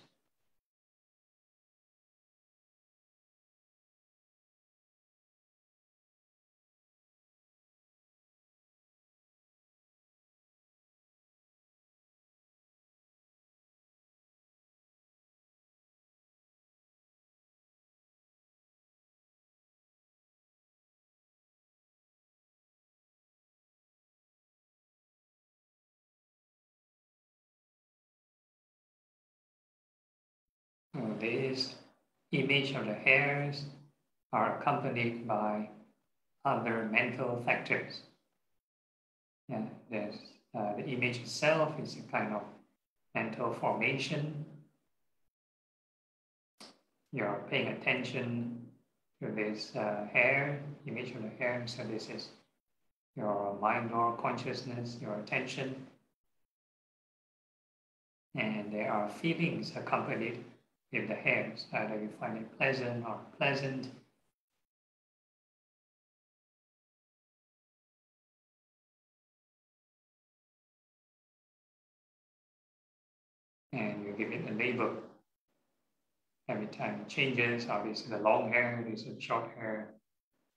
So this image of the hairs are accompanied by other mental factors. Yeah, there's the image itself is a kind of mental formation. You're paying attention to this hair, image of the hair. So this is your mind or consciousness, your attention. And there are feelings accompanied with the hairs. Either you find it pleasant or unpleasant. And you give it a label. Every time it changes, oh, this is a long hair, this is short hair,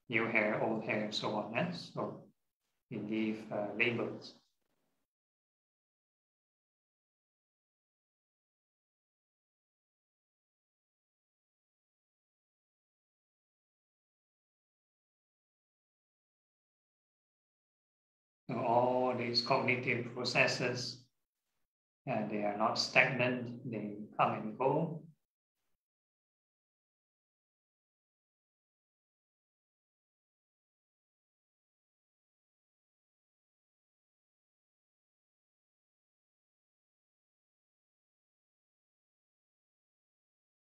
new hair, old hair, and so on. Yes? So we give labels. So all these cognitive processes, they are not stagnant, they come and go.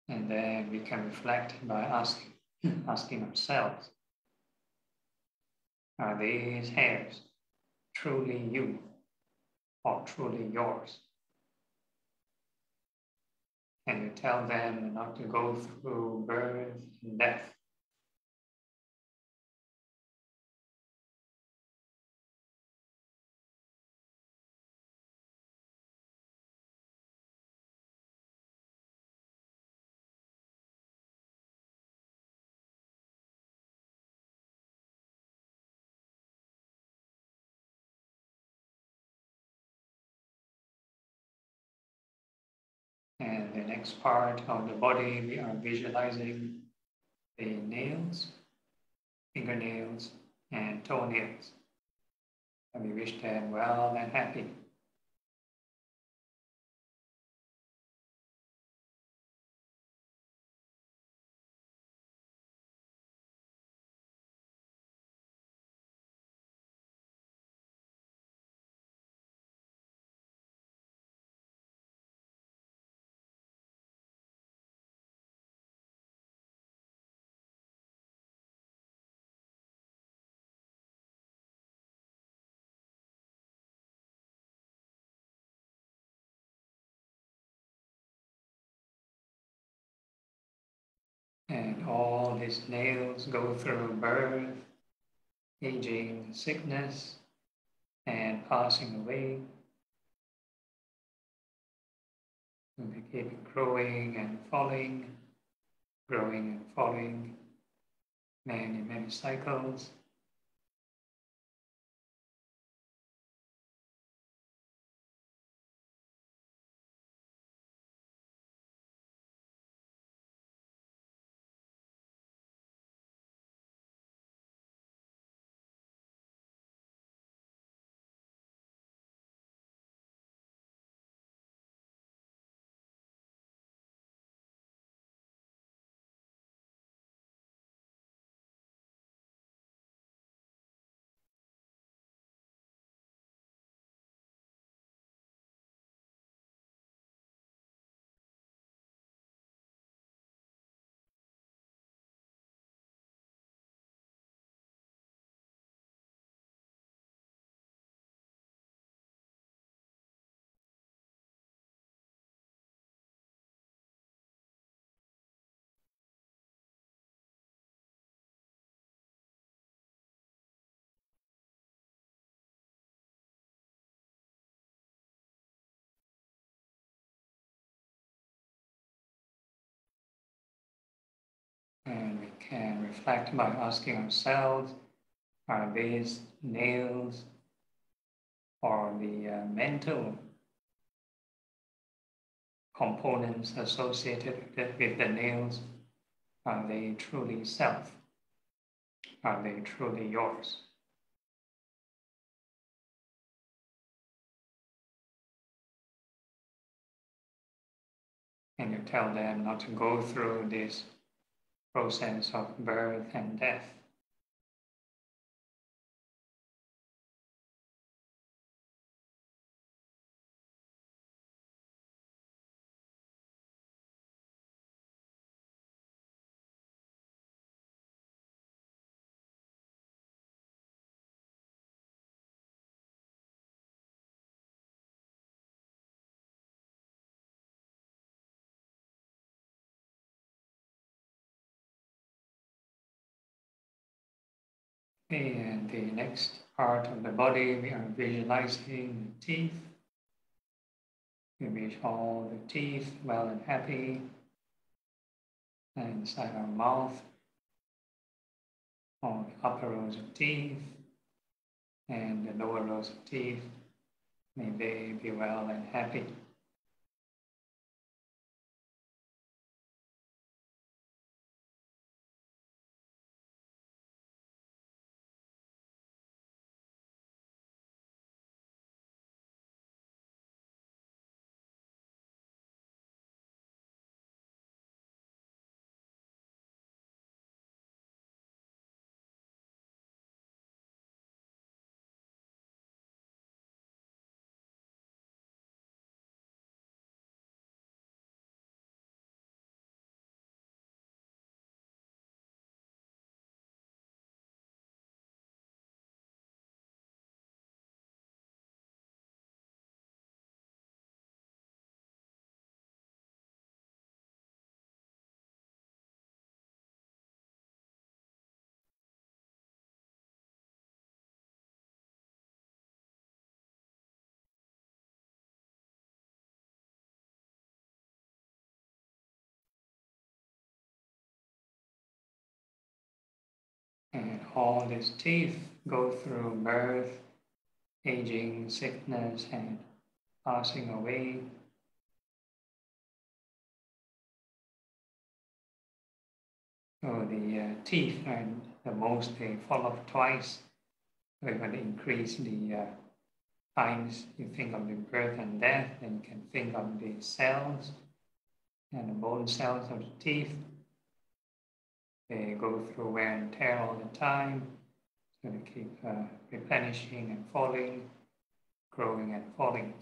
And then we can reflect by asking ourselves, are these hairs truly you or truly yours? And you tell them not to go through birth and death. And the next part of the body, we are visualizing the nails, fingernails, and toenails. And we wish them well and happy. all these nails go through birth, aging, sickness, and passing away. And they keep growing and falling, growing and falling, many, many cycles. And we can reflect by asking ourselves, are these nails or the mental components associated with the nails, are they truly self? Are they truly yours? And you tell them not to go through this process of birth and death. And the next part of the body, we are visualizing the teeth. We wish all the teeth well and happy inside our mouth, all the upper rows of teeth and the lower rows of teeth. May they be well and happy. And all these teeth go through birth, aging, sickness, and passing away. So the teeth are the most, they fall off twice. We're going to increase the times you think of the birth and death, then you can think of the cells and the bone cells of the teeth. They go through wear and tear all the time. It's going to keep replenishing and falling, growing and falling.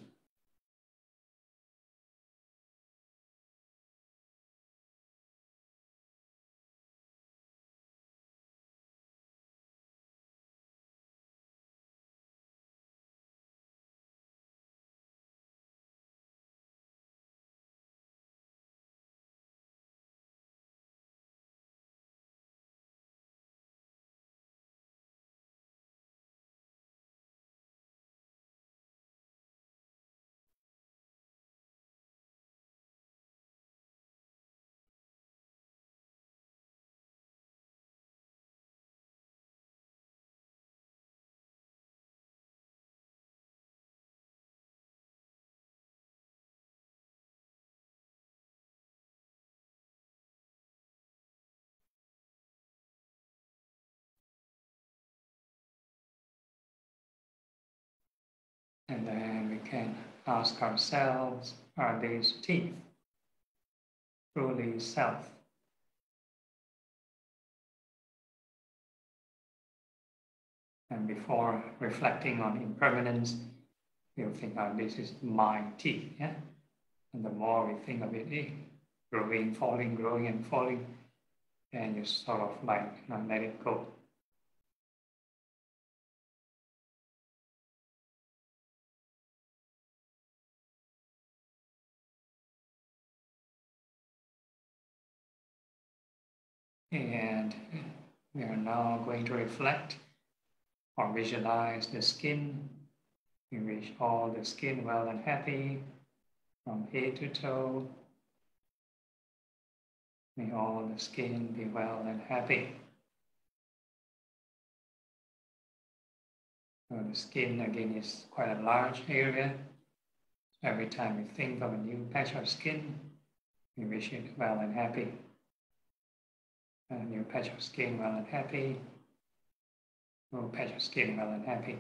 And then we can ask ourselves, are these teeth truly self? And before reflecting on impermanence, we'll think, oh, this is my teeth. Yeah? And the more we think of it, growing, falling, growing and falling, and you sort of like let it go. And we are now going to reflect or visualize the skin. We wish all the skin well and happy from head to toe. May all the skin be well and happy. So the skin again is quite a large area. Every time we think of a new patch of skin, we wish it well and happy. A new patch of skin well and happy. New patch of skin well and happy.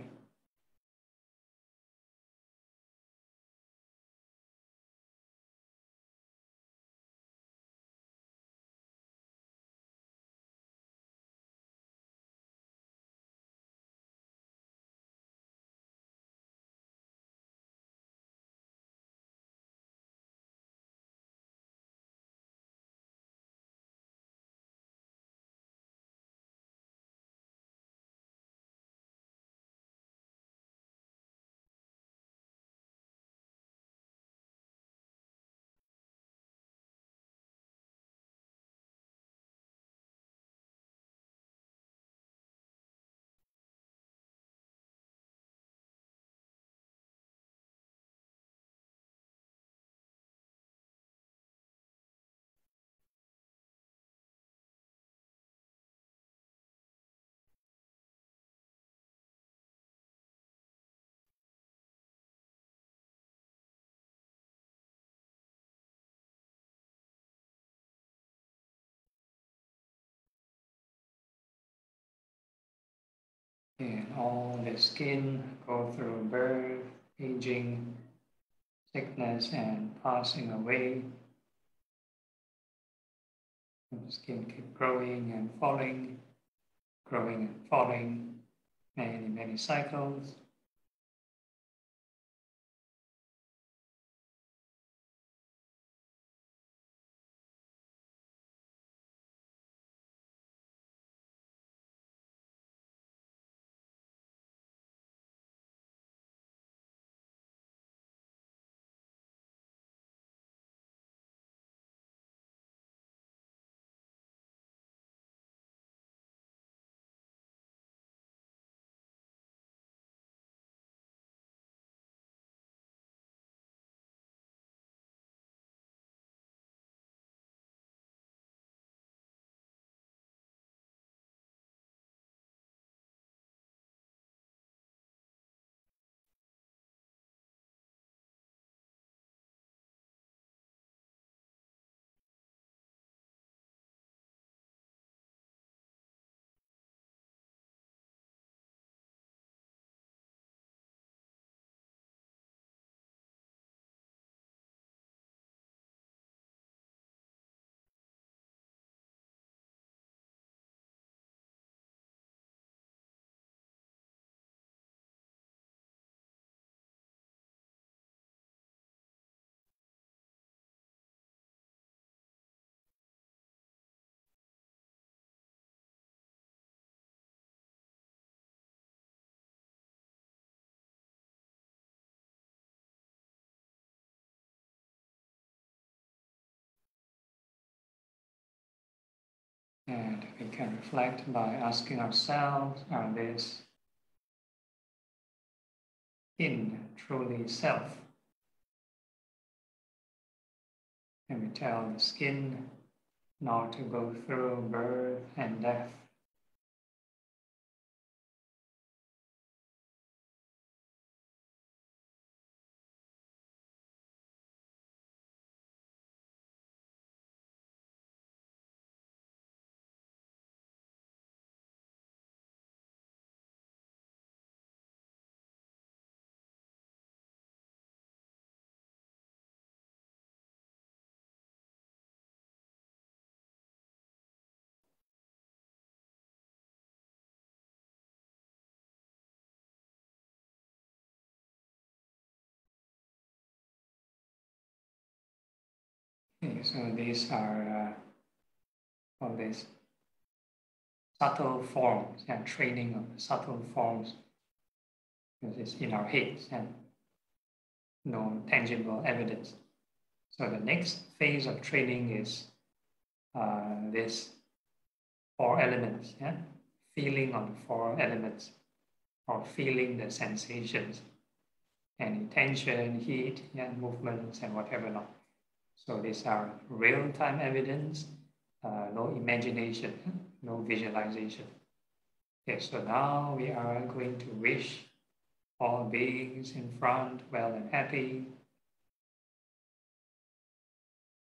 And all the skin go through birth, aging, sickness, and passing away. And the skin keep growing and falling, many, many cycles. And we can reflect by asking ourselves, are this in truly self? And we tell the skin not to go through birth and death. Okay, so these are all these subtle forms and training of the subtle forms, because it's in our heads and no tangible evidence. So the next phase of training is this 4 elements, yeah? Feeling on the 4 elements, or feeling the sensations, any tension, heat, yeah, movements, and whatever not. So these are real-time evidence, no imagination, no visualization. Okay, so now we are going to wish all beings in front well and happy.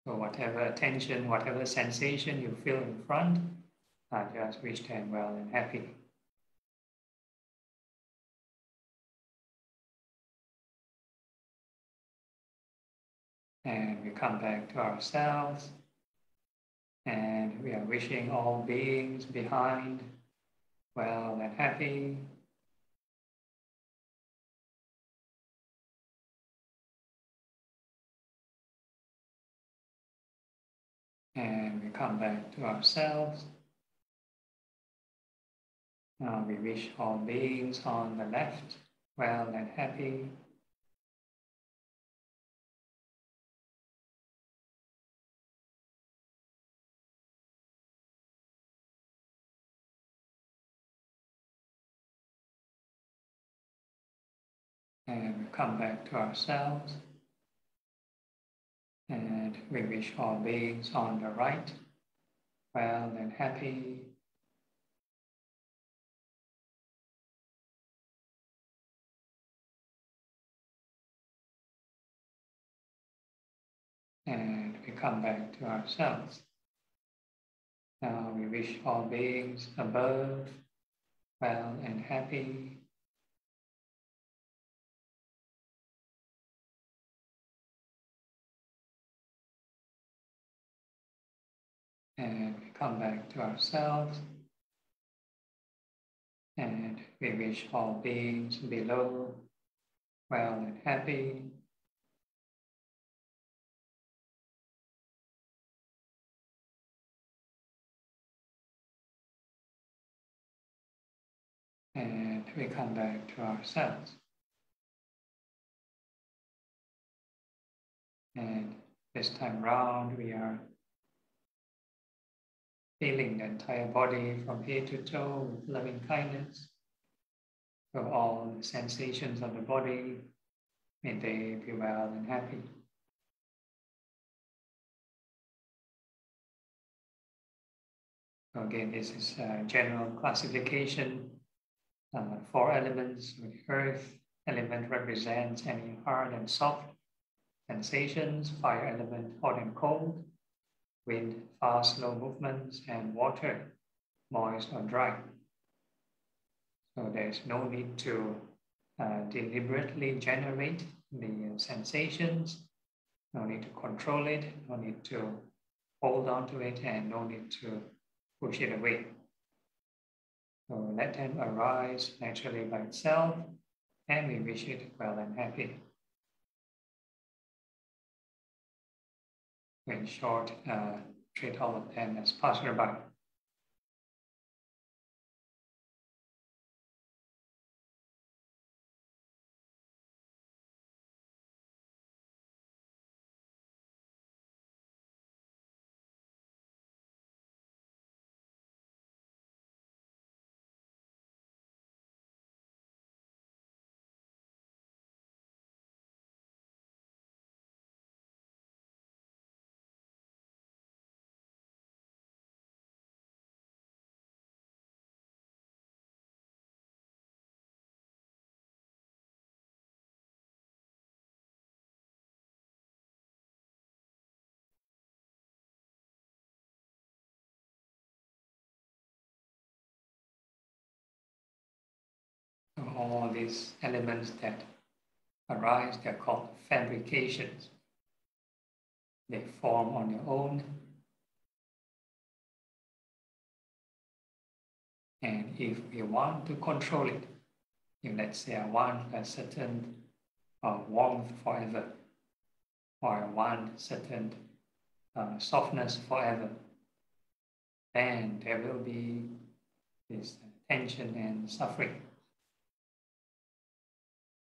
So whatever attention, whatever sensation you feel in front, just wish them well and happy. And we come back to ourselves, and we are wishing all beings behind well and happy. And we come back to ourselves. Now we wish all beings on the left well and happy. And we come back to ourselves. And we wish all beings on the right well and happy. And we come back to ourselves. Now we wish all beings above well and happy. And we come back to ourselves. And we wish all beings below well and happy. And we come back to ourselves. And this time round, we are feeling the entire body from head to toe with loving kindness. So all the sensations of the body, may they be well and happy. So again, this is a general classification. 4 elements with earth element represents any hard and soft sensations, fire element hot and cold, wind fast slow movements, and water moist or dry. So there's no need to deliberately generate the sensations, no need to control it, no need to hold on to it, and no need to push it away. So let them arise naturally by itself, and we wish it well and happy. In short, treat all of them as passerby. So all these elements that arise, they're called fabrications. They form on their own. And if we want to control it, if let's say I want a certain warmth forever, or I want certain softness forever, then there will be this tension and suffering.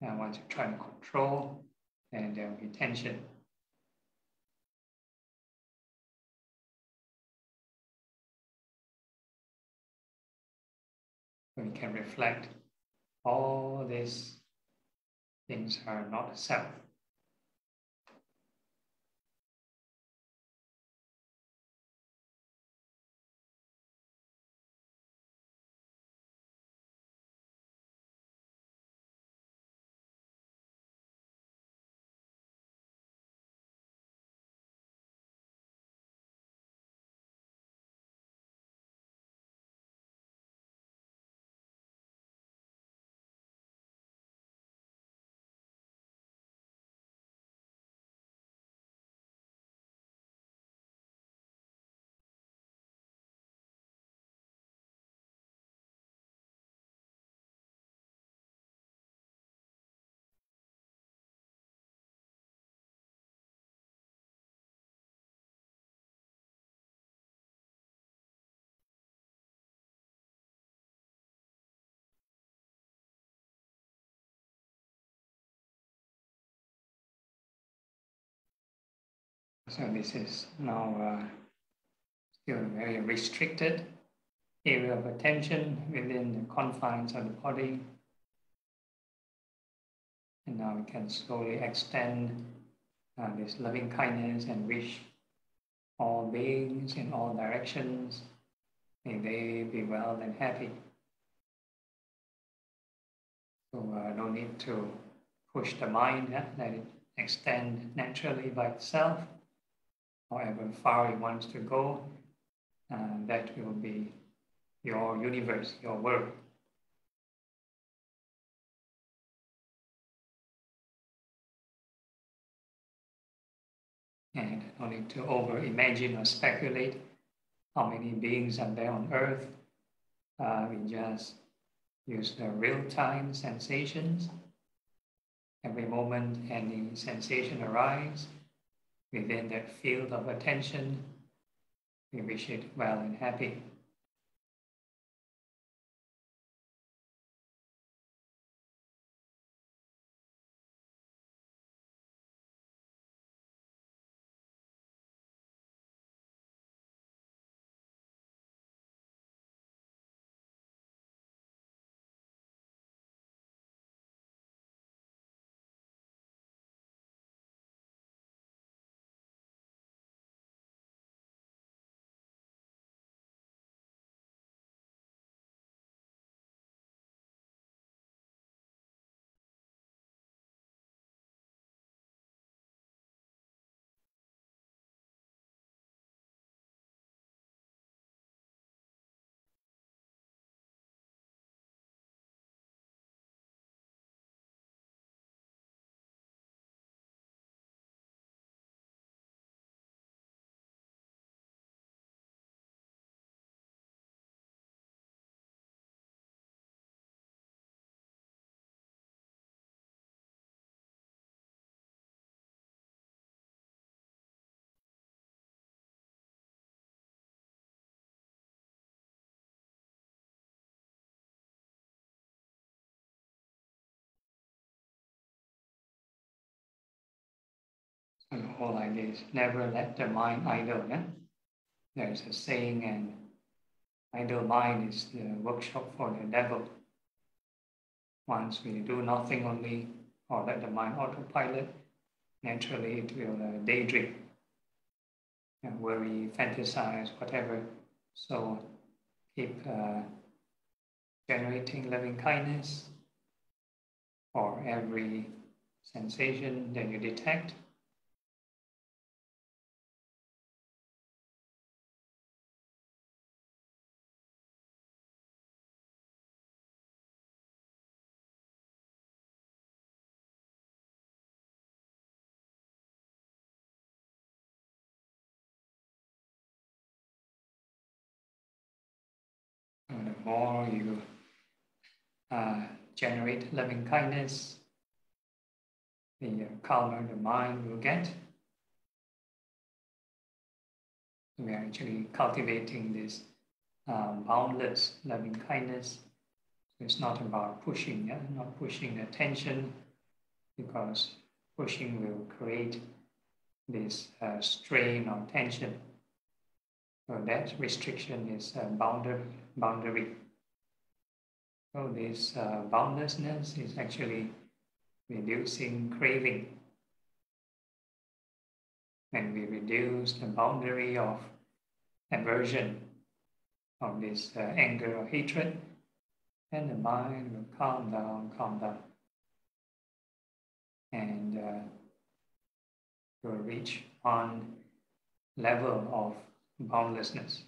And once you try to control, then there will be tension. We can reflect all these things are not self. So this is now still a very restricted area of attention within the confines of the body. And now we can slowly extend this loving kindness and wish all beings in all directions, may they be well and happy. So no need to push the mind, let it extend naturally by itself. However far it wants to go, that will be your universe, your world. And no need to over-imagine or speculate how many beings are there on earth. We just use the real-time sensations. Every moment any sensation arises, within that field of attention, we wish it well and happy. So the whole idea is never let the mind idle. Yeah? There's a saying, and idle mind is the workshop for the devil. Once we do nothing only, or let the mind autopilot, naturally it will daydream, worry, fantasize, whatever. So keep generating loving kindness for every sensation that you detect. And the more you generate loving kindness, the calmer the mind will get. We are actually cultivating this boundless loving kindness. So it's not about pushing, not pushing the tension, because pushing will create this strain or tension. So that restriction is boundary. So this boundlessness is actually reducing craving. When we reduce the boundary of aversion, of this anger or hatred, then the mind will calm down, and will reach one level of boundlessness.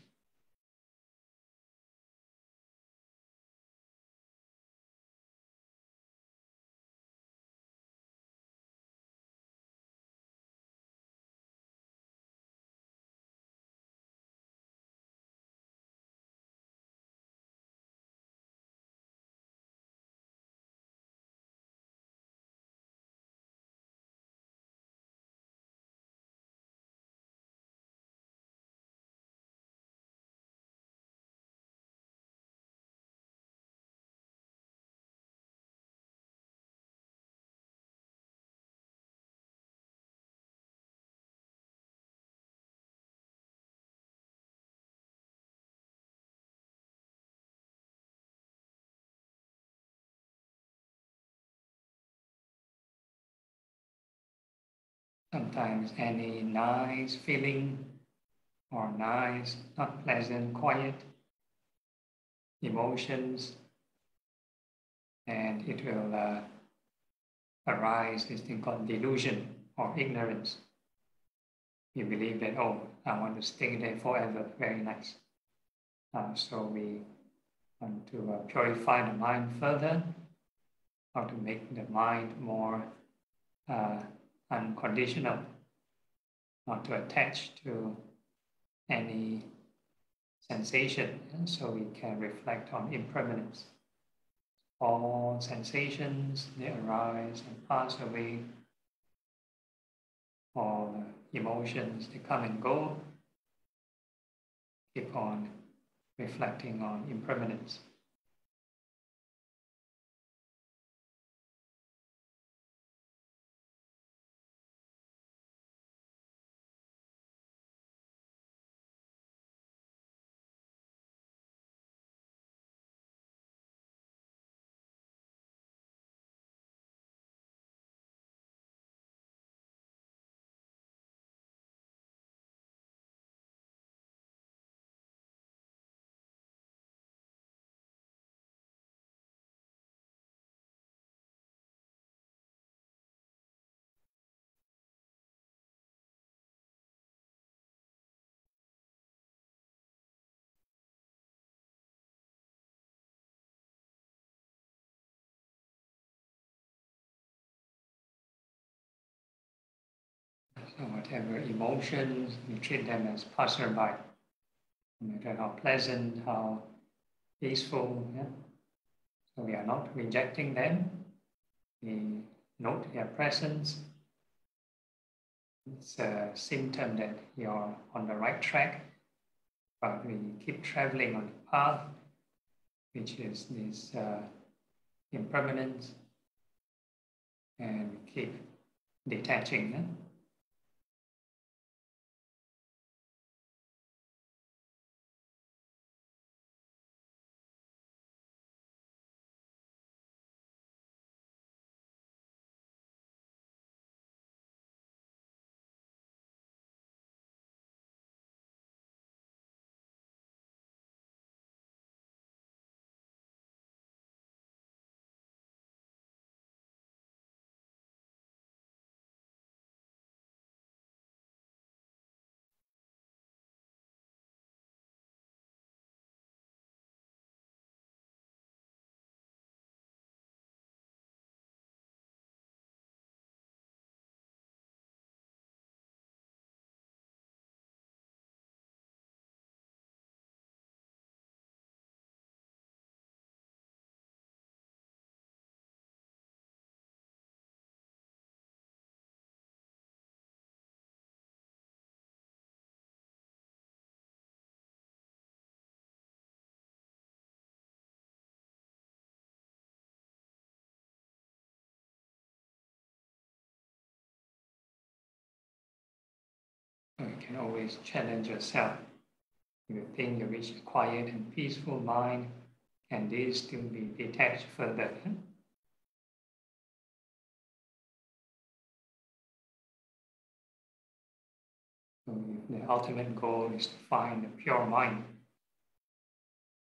Sometimes any nice feeling or nice, not pleasant, quiet emotions, and it will arise this thing called delusion or ignorance. You believe that, oh, I want to stay there forever, very nice. So we want to purify the mind further, how to make the mind more unconditional, not to attach to any sensation, so we can reflect on impermanence. All sensations, they arise and pass away. All emotions, they come and go. Keep on reflecting on impermanence. So whatever emotions, we treat them as passerby, no matter how pleasant, how peaceful. Yeah? So we are not rejecting them. We note their presence. It's a symptom that you're on the right track, but we keep traveling on the path, which is this impermanence, and we keep detaching. Yeah? can always challenge yourself. If you think you reach a quiet and peaceful mind, can this still be detached further? So the ultimate goal is to find a pure mind.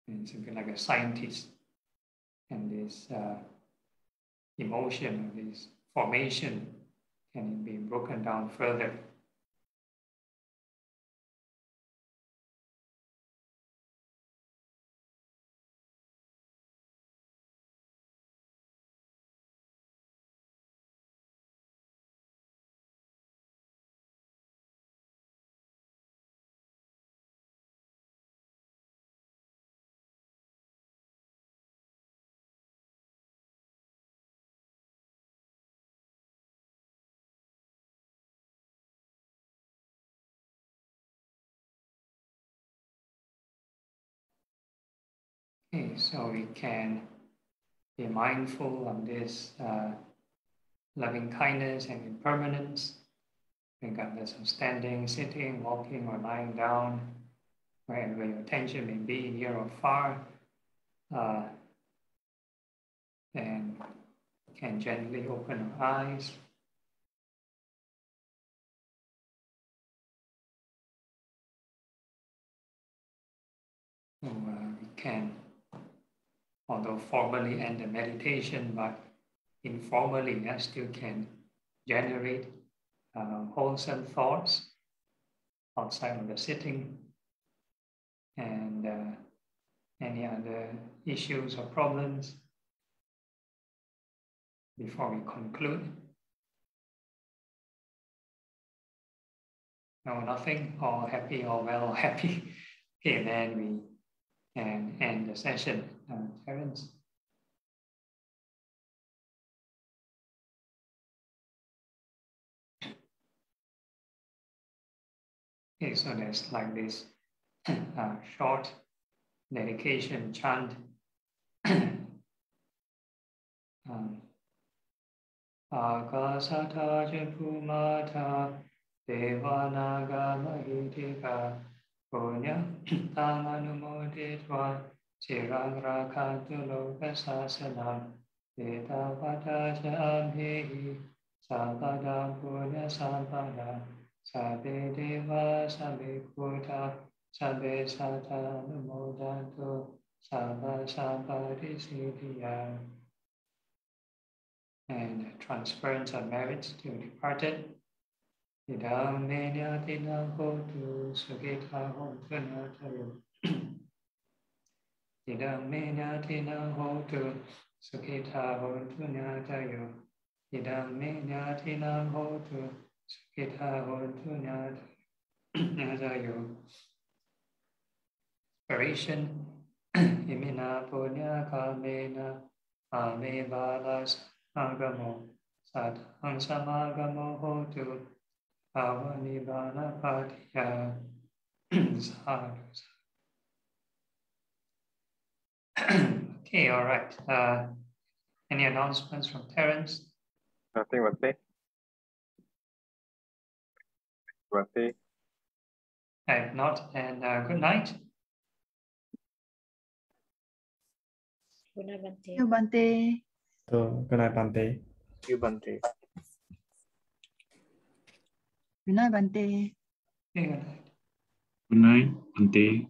And it's a bit like a scientist. And this emotion, this formation, can be broken down further. Okay, so we can be mindful of this loving kindness and impermanence, regardless of standing, sitting, walking, or lying down, wherever your attention may be, near or far. And can gently open our eyes. So, we can, although formally end the meditation, but informally, still can generate wholesome thoughts outside of the sitting, and any other issues or problems before we conclude. No, nothing, all happy, all well, all happy. Okay, then we can end the session. Terence? Okay, so there's like this short dedication chant. Akasata Japumata Devanaga Mahitika Punya Tamanumoditva Chirang Rakantu Lokasasana Vedavata Jabhi Sapada Punya Sampada Sabe Deva Sabe Kuta Sabe Sata Numodantu Sabha Sampadi Siddhya. And transference of merits to departed. Idam menyatina hotu sukita hotu natayo. Idam menyatina hotu sukita hotu natayo. Idam menyatina hotu sukita hotu natayo. Inspiration. Imina punya kamena ame balas agamo satang samagamo hotu avanibana patiya sadhu. Okay, all right. Any announcements from Terence?
Nothing, Bante. Bante.
I have not, and good night.
Good night, Bante.
Thank you, Bante.
Good night, Bante.
You, Bante.
Good night, Bante.
Okay, good night.
Good night, Bante.